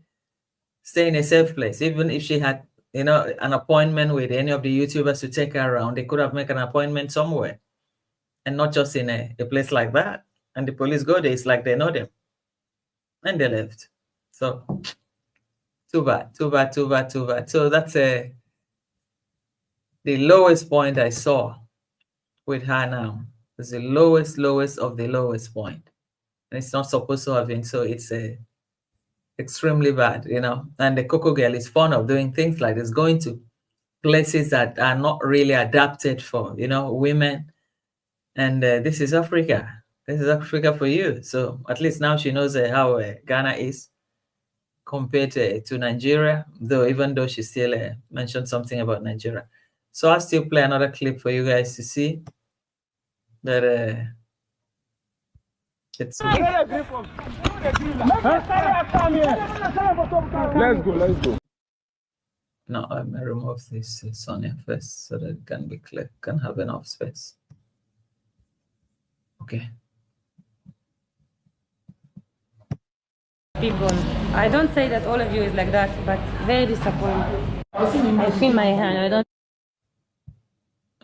in a safe place. Even if she had, an appointment with any of the YouTubers to take her around, they could have made an appointment somewhere and not just in a place like that. And the police go there, it's like they know them. And they left. So, too bad. So that's the lowest point I saw with her now. It's the lowest of the lowest point. And it's not supposed to have been, so it's extremely bad, And the Cocogirl is fond of doing things like this, going to places that are not really adapted for, women. And this is Africa. This is Africa for you. So at least now she knows how Ghana is compared to Nigeria, even though she still mentioned something about Nigeria. So I'll still play another clip for you guys to see that it's... Let's go. No, I may remove this Sonia first so that it can be clear, can have enough space. Okay. People, I don't say that all of you is like that, but very disappointed. I feel my hand. I don't.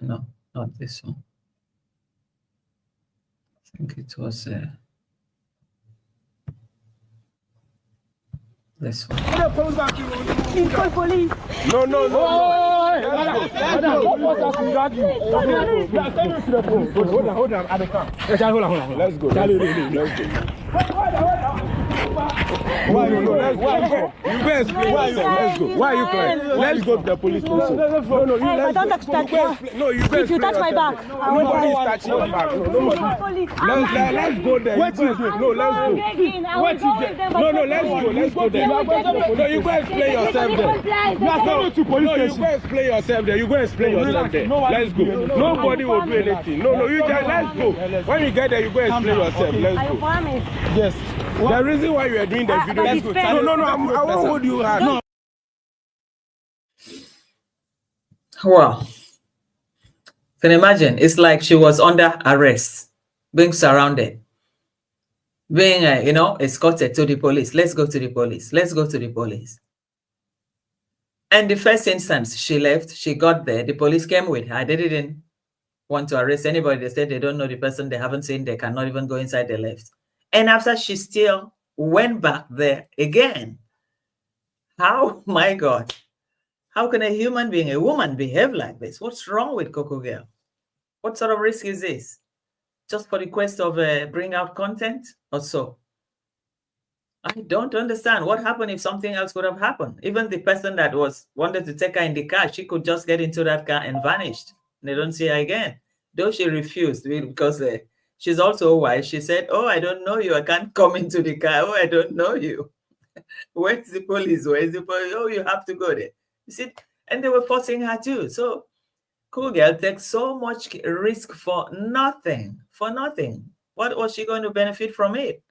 No, not this one. I think it was this one. You call police. No. Hold on. Let's go. Why? No, let's go. You go explain yourself. Let's go. Why are you crying? Let's go to the police station. No, you let's go. No, you go. If you touch my back, nobody is touching your back. No, nobody. Let's go there. No, let's go. No, let's go. Let's go there. No, you go explain yourself there. No, you go explain yourself there. You go explain yourself there. Let's go. Nobody will do anything. No, you just let's go. When you get there, you go explain yourself. Let's go. Yes. The reason why you are doing the video. Let's go. No, I won't hold you hard. No. Wow. Can you imagine? It's like she was under arrest, being surrounded, being, escorted to the police. Let's go to the police. Let's go to the police. And the first instance, she left, she got there, the police came with her. They didn't want to arrest anybody. They said they don't know the person, they haven't seen, they cannot even go inside, they left. And after she still went back there again. How, my God, how can a human being, a woman, behave like this? What's wrong with Cocogirl? What sort of risk is this? Just for the quest of bring out content or so? I don't understand what happened if something else could have happened. Even the person that wanted to take her in the car, she could just get into that car and vanished. They don't see her again. Though she refused because she's also wise. She said, "Oh, I don't know you. I can't come into the car. Oh, I don't know you. Where's the police? Where's the police? Oh, you have to go there." You see, and they were forcing her too. So Cocogirl takes so much risk for nothing. For nothing. What was she going to benefit from it?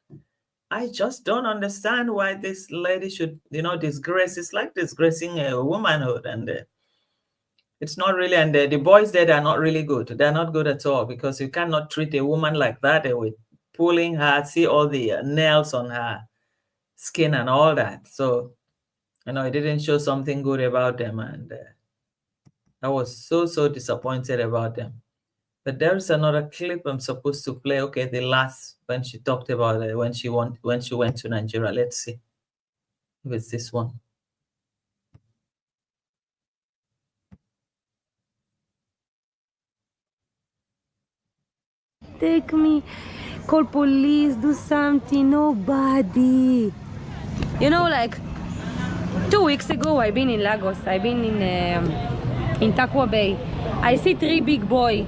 I just don't understand why this lady should, disgrace. It's like disgracing a womanhood, and it's not really. And the boys there are not really good. They're not good at all, because you cannot treat a woman like that with pulling her, see all the nails on her skin and all that. So, it didn't show something good about them, and I was so disappointed about them. But there's another clip I'm supposed to play. Okay, the last, when she talked about it, when she went to Nigeria. Let's see if it's this one. Take me, call police, do something, nobody. Like 2 weeks ago, I've been in Lagos. I've been in Takwa Bay. I see 3 big boys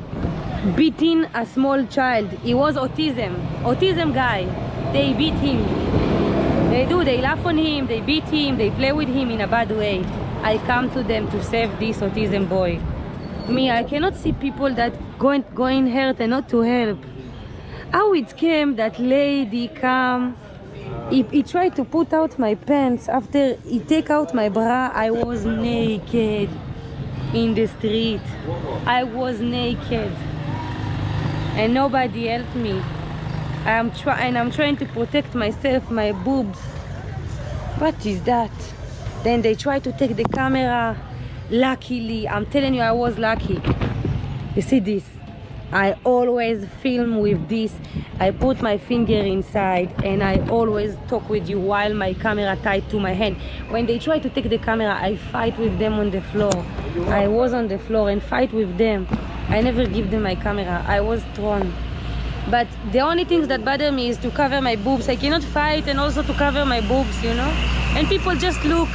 beating a small child. He was autism guy. They beat him. They laugh on him, they beat him, they play with him in a bad way. I come to them to save this autism boy. I cannot see people that going hurt and not to help. How it came that lady come, he tried to put out my pants. After he take out my bra, I was naked in the street. I was naked. And nobody helped me. I'm trying to protect myself, my boobs. What is that? Then they try to take the camera. Luckily, I'm telling you, I was lucky. You see this? I always film with this. I put my finger inside, and I always talk with you while my camera tied to my hand. When they try to take the camera, I fight with them on the floor. I was on the floor and fight with them. I never give them my camera. I was thrown. But the only things that bother me is to cover my boobs. I cannot fight and also to cover my boobs, And people just look.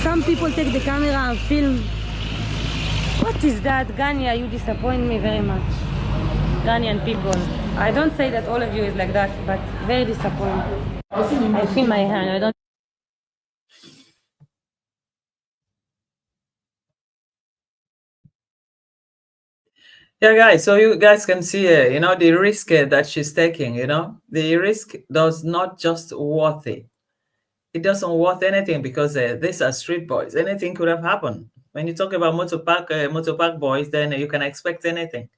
Some people take the camera and film. What is that? Ganya, you disappoint me very much. Ghanaian people. I don't say that all of you is like that, but very disappointed. I feel my hand. I don't. Yeah, guys, so you guys can see, the risk that she's taking, the risk does not just worth it. It doesn't worth anything, because these are street boys. Anything could have happened. When you talk about motorpark boys, then you can expect anything.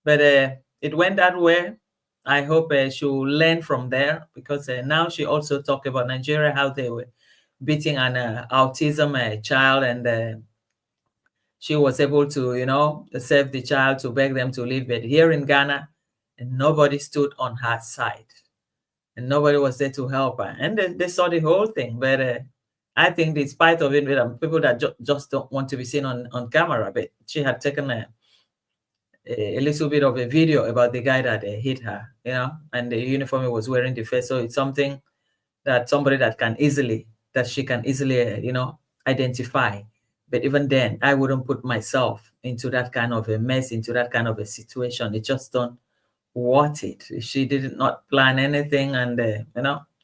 But it went that way. I hope she'll learn from there, because now she also talked about Nigeria, how they were beating an autism child, and she was able to, save the child, to beg them to leave. But here in Ghana, and nobody stood on her side, and nobody was there to help her. And they saw the whole thing. But I think, despite of it, people that just don't want to be seen on camera, but she had taken a little bit of a video about the guy that hit her, and the uniform he was wearing, the face. So it's something that somebody that she can easily, identify. But even then, I wouldn't put myself into that kind of a mess, into that kind of a situation. It just don't worth it. She did not plan anything, and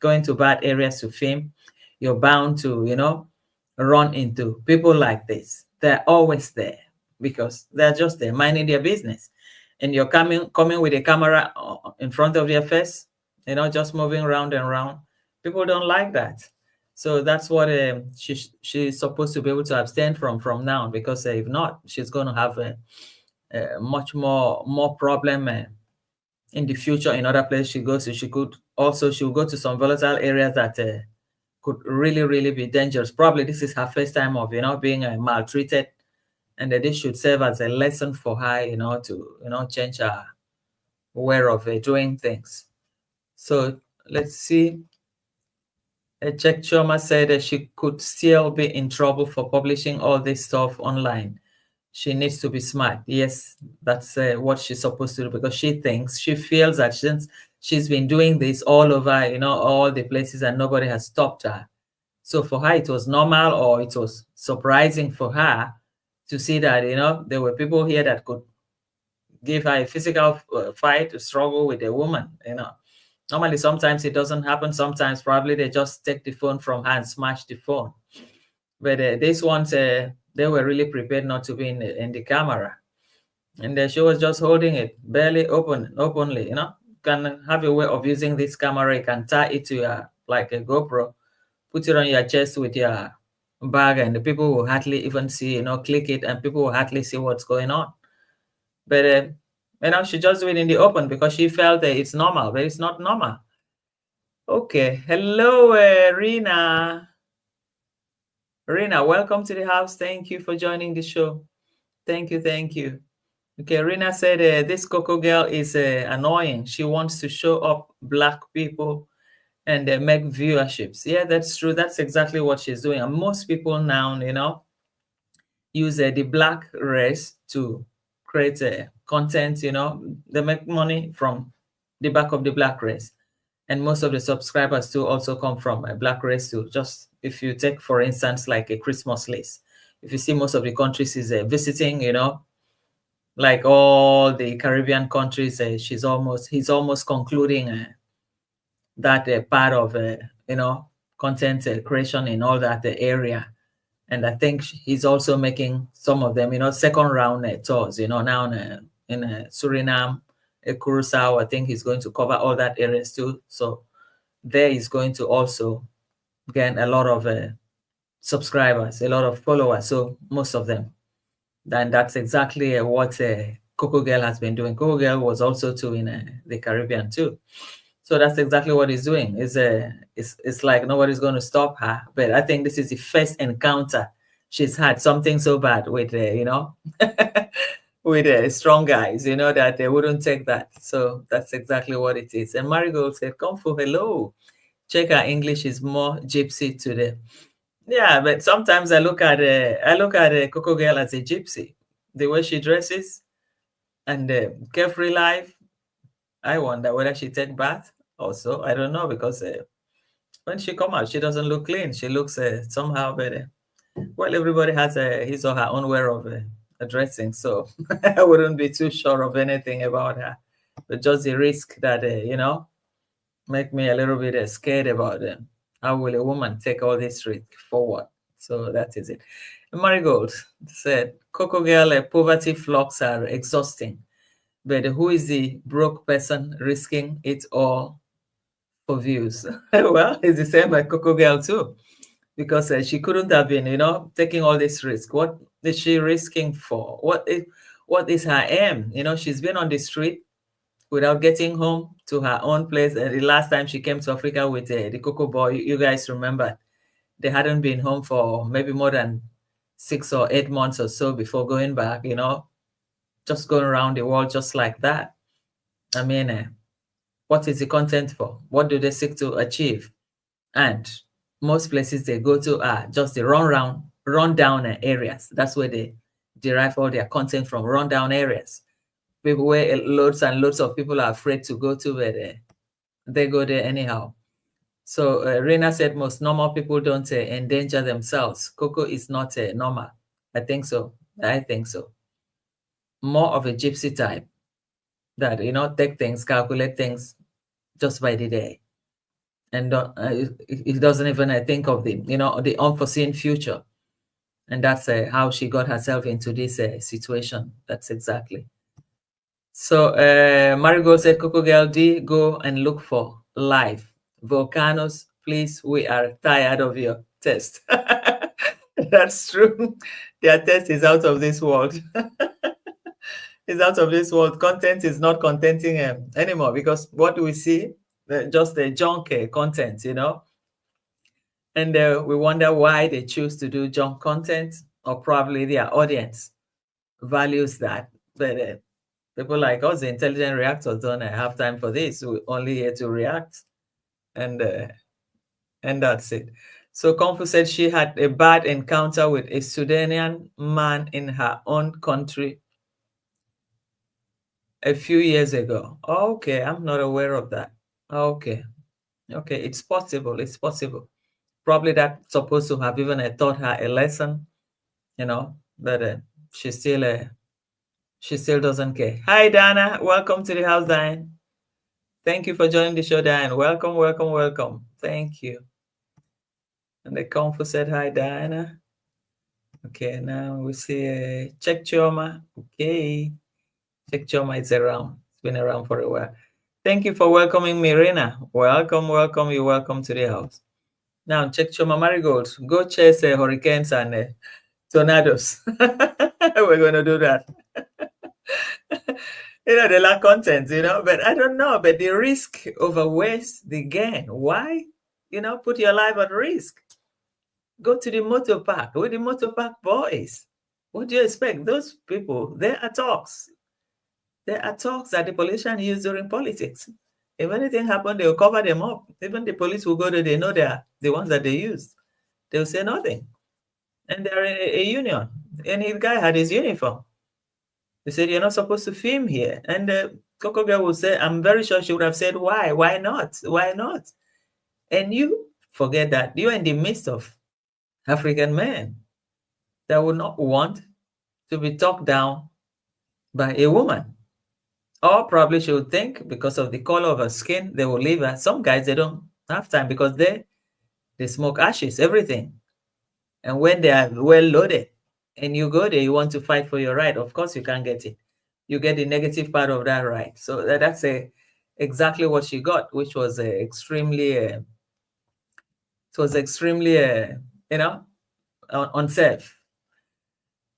going to bad areas to film, you're bound to, run into people like this. They're always there because they're just there minding their business, and you're coming with a camera in front of their face, just moving round and round. People don't like that. So that's what she's supposed to be able to abstain from now, because if not, she's going to have a much more problem in the future in other places she goes to. She'll go to some volatile areas that could really be dangerous. Probably this is her first time of being maltreated, and that this should serve as a lesson for her, to change her way of doing things. So let's see. Jack Choma said that she could still be in trouble for publishing all this stuff online. She needs to be smart. Yes, that's what she's supposed to do, because she feels that since she's been doing this all over, all the places, and nobody has stopped her. So for her, it was normal, or it was surprising for her to see that, there were people here that could give her a physical fight, to struggle with a woman, Normally, sometimes it doesn't happen. Sometimes probably they just take the phone from her and smash the phone. But these ones, they were really prepared not to be in the camera. And she was just holding it barely openly, You can have a way of using this camera. You can tie it to like a GoPro, put it on your chest with your bag, and the people will hardly even see, click it, and people will hardly see what's going on. But she just do it in the open because she felt that it's normal, but it's not normal. Okay. Hello, Rina. Rina, welcome to the house. Thank you for joining the show. Thank you. Okay, Rina said this Cocogirl is annoying. She wants to show up Black people and make viewerships. Yeah, that's true. That's exactly what she's doing. And most people now, use the Black race to create content. They make money from the back of the Black race. And most of the subscribers too also come from a Black race too. Just if you take, for instance, like a Christmas list, if you see most of the countries is visiting, like all the Caribbean countries, he's almost concluding that part of content creation in all that area. And I think he's also making some of them, second round tours, now in Suriname, Curacao. I think he's going to cover all that areas too. So there is going to also gain a lot of subscribers, a lot of followers. So most of them. And that's exactly what Cocogirl has been doing. Cocogirl was also too in the Caribbean too. So that's exactly what he's doing. It's like nobody's going to stop her. But I think this is the first encounter she's had something so bad with, with strong guys, that they wouldn't take that. So that's exactly what it is. And Marigold said, "Come for hello. Check her English is more gypsy today." Yeah, but sometimes I look at Cocogirl as a gypsy. The way she dresses and carefree life. I wonder whether she take bath also. I don't know, because when she come out, she doesn't look clean. She looks somehow better. Well, everybody has his or her own way of dressing, so I wouldn't be too sure of anything about her. But just the risk that make me a little bit scared about them. How will a woman take all this risk forward? So that is it. Marigold said, Cocogirl, poverty flocks are exhausting. But who is the broke person risking it all for views? Well, it's the same like Cocogirl too, because she couldn't have been, taking all this risk. What is she risking for? What is her aim? She's been on the street without getting home to her own place. And the last time she came to Africa with the Coco Boy, you guys remember, they hadn't been home for maybe more than 6 or 8 months or so before going back, just going around the world just like that. I mean, what is the content for? What do they seek to achieve? And most places they go to are just the rundown areas. That's where they derive all their content from, rundown areas. People where loads and loads of people are afraid to go to, but they go there anyhow. So Rena said most normal people don't endanger themselves. Coco is not normal. I think so. I think so. More of a gypsy type that, take things, calculate things just by the day. And it doesn't even think of the unforeseen future. And that's how she got herself into this situation. That's exactly. So Marigold said, Cocogirl D, go and look for life. Volcanoes, please, we are tired of your test. That's true. Their test is out of this world. It's out of this world. Content is not contenting anymore, because what do we see? Just the junk content, and we wonder why they choose to do junk content, or probably their audience values that. But people like us, the intelligent reactors, don't have time for this. We're only here to react, and that's it. So Konfu said she had a bad encounter with a Sudanian man in her own country a few years ago. Okay, I'm not aware of that. Okay, it's possible. It's possible. Probably that's supposed to have even taught her a lesson, but she still doesn't care. Hi, Dana. Welcome to the house, Diane. Thank you for joining the show, Diane. Welcome, welcome, welcome. Thank you. And the Konfu said hi, Diana. Okay, now we see Check Choma. Okay. Check Choma is around. It's been around for a while. Thank you for welcoming me, Rena. Welcome, welcome. You're welcome to the house. Now, Check Choma Marigold. Go chase hurricanes and tornadoes. We're going to do that. They lack content, but I don't know. But the risk outweighs the gain. Why? Put your life at risk. Go to the motor park with the motor park boys. What do you expect? Those people, they are talks. There are talks that the politicians use during politics. If anything happens, they'll cover them up. Even the police will go there, they know they're the ones that they use. They'll say nothing. And they're a union. And his guy had his uniform. They said, you're not supposed to film here. And Cocogirl will say, I'm very sure she would have said, why? Why not? Why not? And you forget that you're in the midst of African men that would not want to be talked down by a woman. Or probably she would think because of the color of her skin, they will leave her. Some guys, they don't have time because they smoke ashes, everything. And when they are well loaded and you go there, you want to fight for your right. Of course, you can't get it. You get the negative part of that right. So that's exactly what she got, which was extremely, unsafe.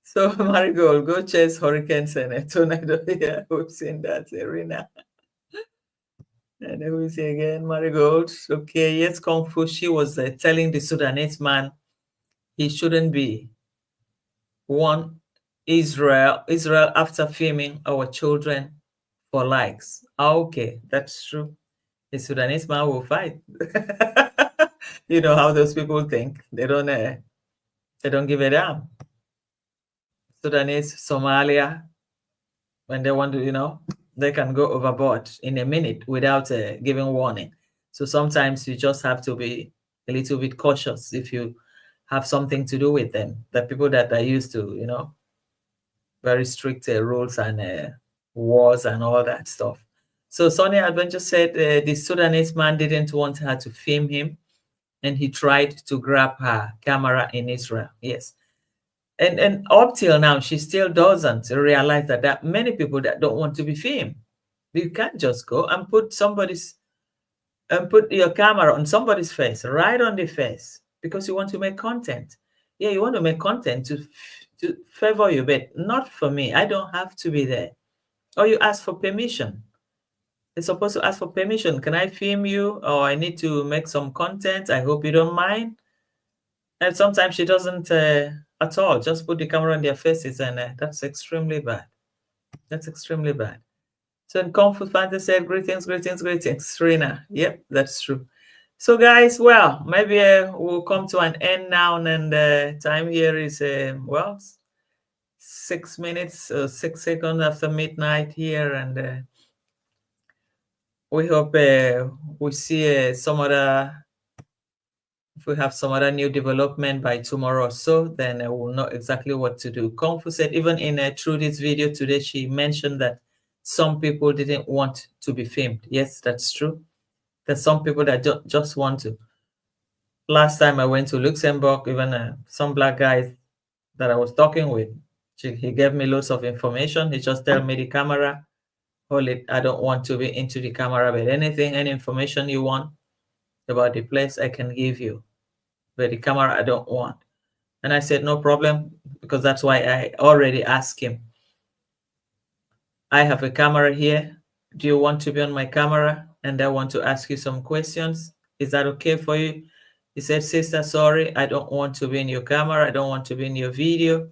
So Marigold, go chase hurricanes and a tornado. Yeah, we've seen that, Arena. And then we see again, Marigold. Okay, yes, Konfu. She was telling the Sudanese man he shouldn't be one Israel after filming our children for likes. Okay, that's true. The Sudanese man will fight. You know how those people think. They don't give a damn. Sudanese, Somalia, when they want to, they can go overboard in a minute without giving warning. So sometimes you just have to be a little bit cautious if you have something to do with them. The people that are used to, very strict rules and wars and all that stuff. So Sonia Adventure said the Sudanese man didn't want her to film him, and he tried to grab her camera in Israel. Yes. And up till now, she still doesn't realize that there are many people that don't want to be filmed. You can't just go and put your camera on somebody's face, right on the face, because you want to make content. Yeah, you want to make content to favor you, but not for me. I don't have to be there. Or you ask for permission. You're supposed to ask for permission. Can I film you? Or I need to make some content. I hope you don't mind. And sometimes she doesn't at all. Just put the camera on their faces, and that's extremely bad. That's extremely bad. So in Kung Fu Panda said, greetings, greetings, greetings. Rina. Yep, that's true. So guys, well, maybe we'll come to an end now, and time here is, 6 minutes, 6 seconds after midnight here, and we hope we see some other If we have some other new development by tomorrow or so, then I will know exactly what to do. Kung Fu said, even in through this video today, she mentioned that some people didn't want to be filmed. Yes, that's true. There's some people that just want to. Last time I went to Luxembourg, even some black guys that I was talking with, he gave me loads of information. He just tell me the camera, hold it. I don't want to be into the camera, but anything, any information you want about the place, I can give you. But the camera, I don't want. And I said, no problem, because that's why I already asked him. I have a camera here. Do you want to be on my camera? And I want to ask you some questions. Is that okay for you? He said, sister, sorry, I don't want to be in your camera. I don't want to be in your video.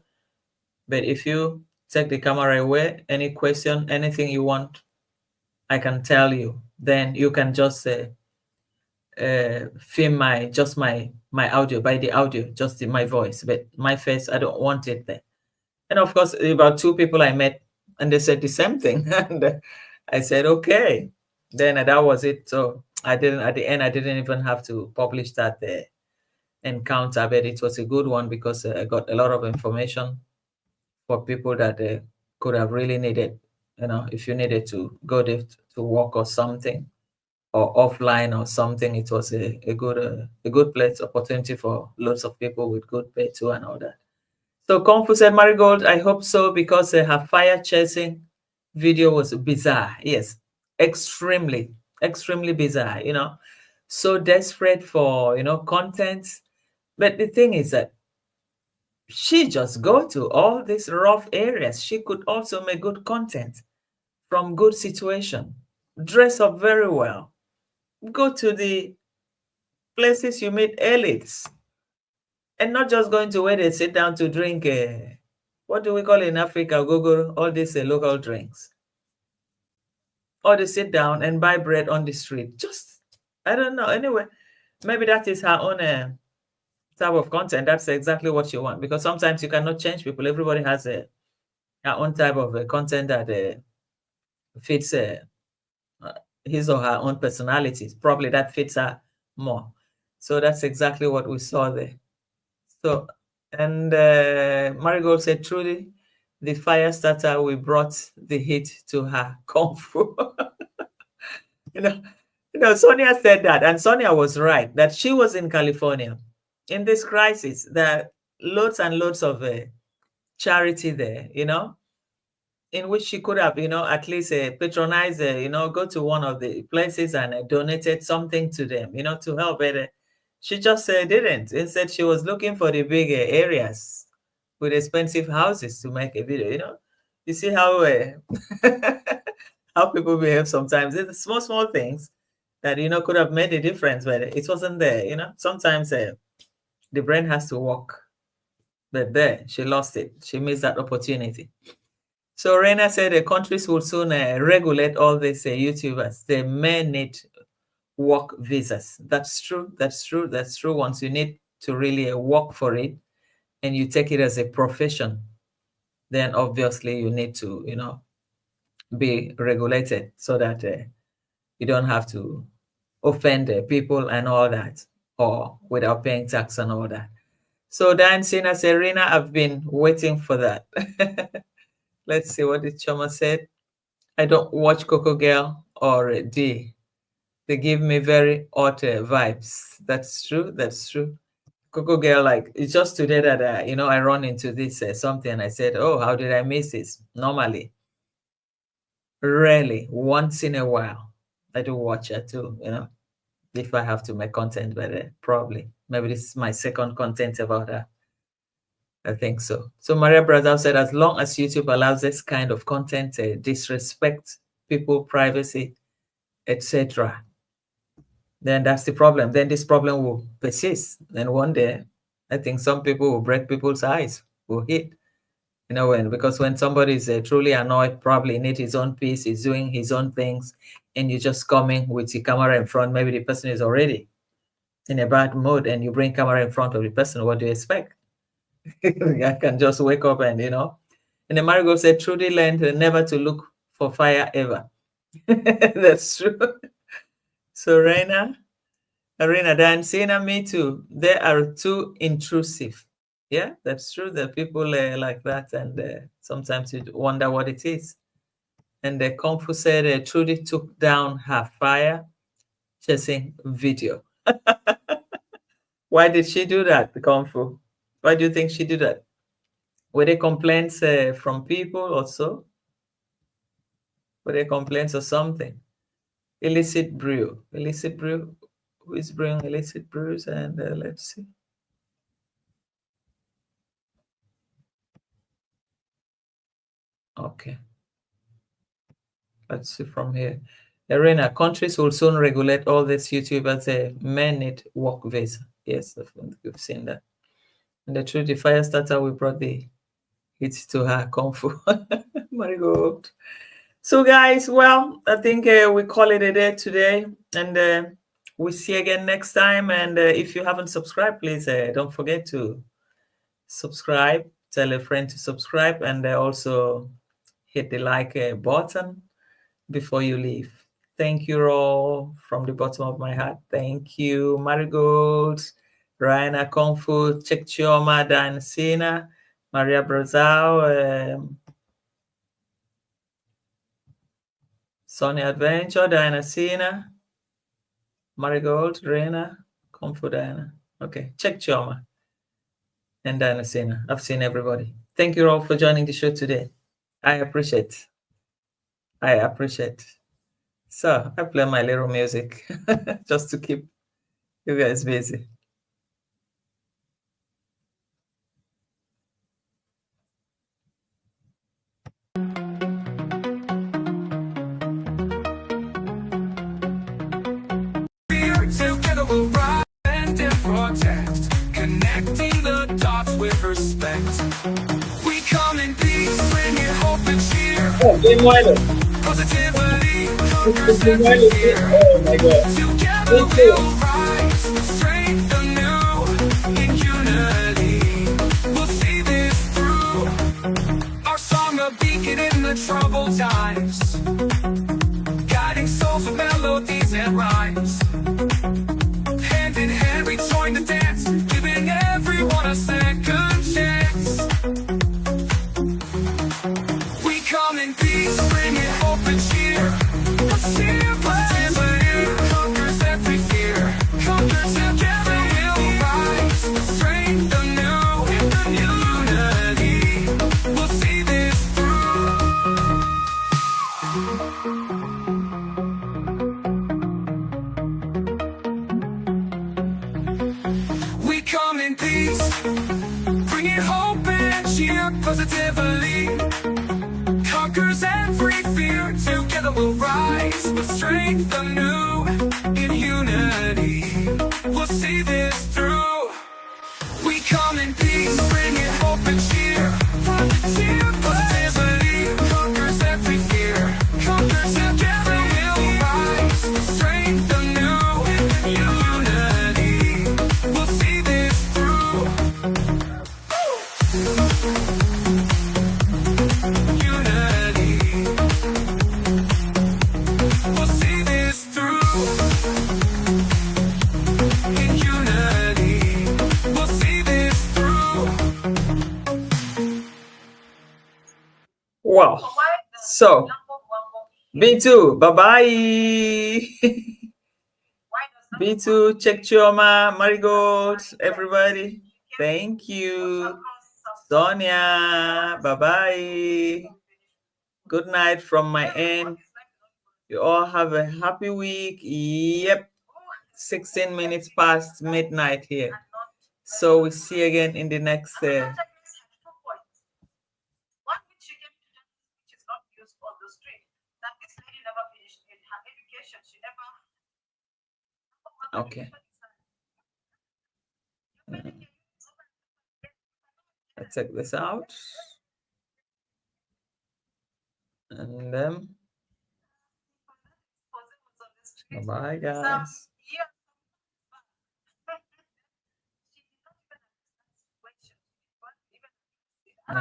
But if you take the camera away, any question, anything you want, I can tell you. Then you can just film my audio, by the audio, just in my voice. But my face, I don't want it there. And of course, about 2 people I met, and they said the same thing. And I said, okay. Then that was it. So at the end, I didn't even have to publish that encounter, but it was a good one because I got a lot of information for people that could have really needed, if you needed to go there to work or something, or offline or something. It was a good place, opportunity for lots of people with good pay too and all that. So Kung Fu said, Marigold, I hope so, because her fire chasing video was bizarre. Yes, extremely bizarre, so desperate for, content. But the thing is that she just go to all these rough areas. She could also make good content from good situation, dress up very well, go to the places you meet elites, and not just going to where they sit down to drink, what do we call in Africa, go all these local drinks. Or they sit down and buy bread on the street. Just, I don't know. Anyway, maybe that is her own type of content. That's exactly what you want, because sometimes you cannot change people. Everybody has her own type of content that fits his or her own personalities. Probably that fits her more. So that's exactly what we saw there. So, and Marigold said, truly, the fire starter, we brought the heat to her Kung Fu. Sonia said that, and Sonia was right, that she was in California in this crisis. There are loads and loads of charity there, in which she could have, at least patronized, go to one of the places and donated something to them, to help. But she just didn't. Instead, she was looking for the big areas with expensive houses to make a video. You see how how people behave sometimes. It's small things that could have made a difference, but it wasn't there. Sometimes the brain has to work. But there, she lost it. She missed that opportunity. So Reina said the countries will soon regulate all these YouTubers. They may need work visas. That's true. Once you need to really work for it and you take it as a profession, then obviously you need to, be regulated so that you don't have to offend people and all that, or without paying tax and all that. So Dan Sina said, Rena, I've been waiting for that. Let's see what the Choma said. I don't watch Cocogirl or D. They give me very odd vibes. That's true. Cocogirl, like, it's just today that I run into this something, and I said, oh, how did I miss this? Normally, rarely, once in a while, I do watch it too, if I have to make content, but probably, maybe this is my second content about her. I think so. So Maria Brazil said, as long as YouTube allows this kind of content, disrespect people, privacy, etc., then that's the problem. Then this problem will persist. And one day, I think some people will break people's eyes, will hit. Because when somebody is truly annoyed, probably need his own peace, he's doing his own things, and you're just coming with the camera in front, maybe the person is already in a bad mood, and you bring camera in front of the person, what do you expect? I can just wake up and, And the Marigold said, Trudy learned never to look for fire ever. That's true. So Reina, Arena Dancina, me too. They are too intrusive. Yeah, that's true. There are people like that, and sometimes you wonder what it is. And the Kung Fu said Trudy took down her fire chasing video. Why did she do that, the Kung Fu? Why do you think she did that? Were there complaints from people or so? Were there complaints or something? Illicit brew. Illicit brew. Who is brewing illicit brews? And let's see. Okay. Let's see from here. Arena, countries will soon regulate all these YouTubers. Men need work visa. Yes, we've seen that. And the truth, the fire starter, we brought the hit to her Kung Fu. Marigold. So, guys, well, I think we call it a day today. And we'll see you again next time. And if you haven't subscribed, please don't forget to subscribe. Tell a friend to subscribe. And also hit the like button before you leave. Thank you all from the bottom of my heart. Thank you, Marigold, Raina Kung Fu, Chek Chioma, Dan Sina, Maria Brazil, Sonia Adventure, Diana Sina, Marigold, Raina, Kung Fu Diana. Okay, Chek Chioma and Diana Sina. I've seen everybody. Thank you all for joining the show today. I appreciate. So I play my little music just to keep you guys busy. Together we'll rise and protect, connecting the dots with respect. We come in peace, bringing hope and cheer. Positivity conquers every fear. Oh my God. Together we'll rise, strength anew. In unity, we'll see this through. Our song a beacon in the troubled times, guiding souls with melodies and rhymes. Hand in hand we join the dance, giving everyone a second chance. We come in peace, bringing hope and cheer. Positivity conquers every fear. Conquers together we'll rise, strength anew. In unity, we'll see this through. We come in peace, bringing hope and cheer. Positively conquers every fear. Together we'll rise with strength anew. In unity, we'll see this through. We come in peace, bringing hope and cheer. Positivity conquers every fear. Conquers together we'll rise with strength anew. In unity, we'll see this through. Unity, we'll see this through. In unity, we'll see this through. Wow. So, B2, bye-bye. B2, Chek Chioma, Marigold, everybody. Thank you. Sonia, bye-bye. Good night from my end. You all have a happy week. Yep. 16 minutes past midnight here. So we'll see you again in the next... One which she came to just, which is not used on the street, that this lady never finished in her education. She never. Okay. Let's check this out. And then, bye, guys. She did not even understand the situation. Even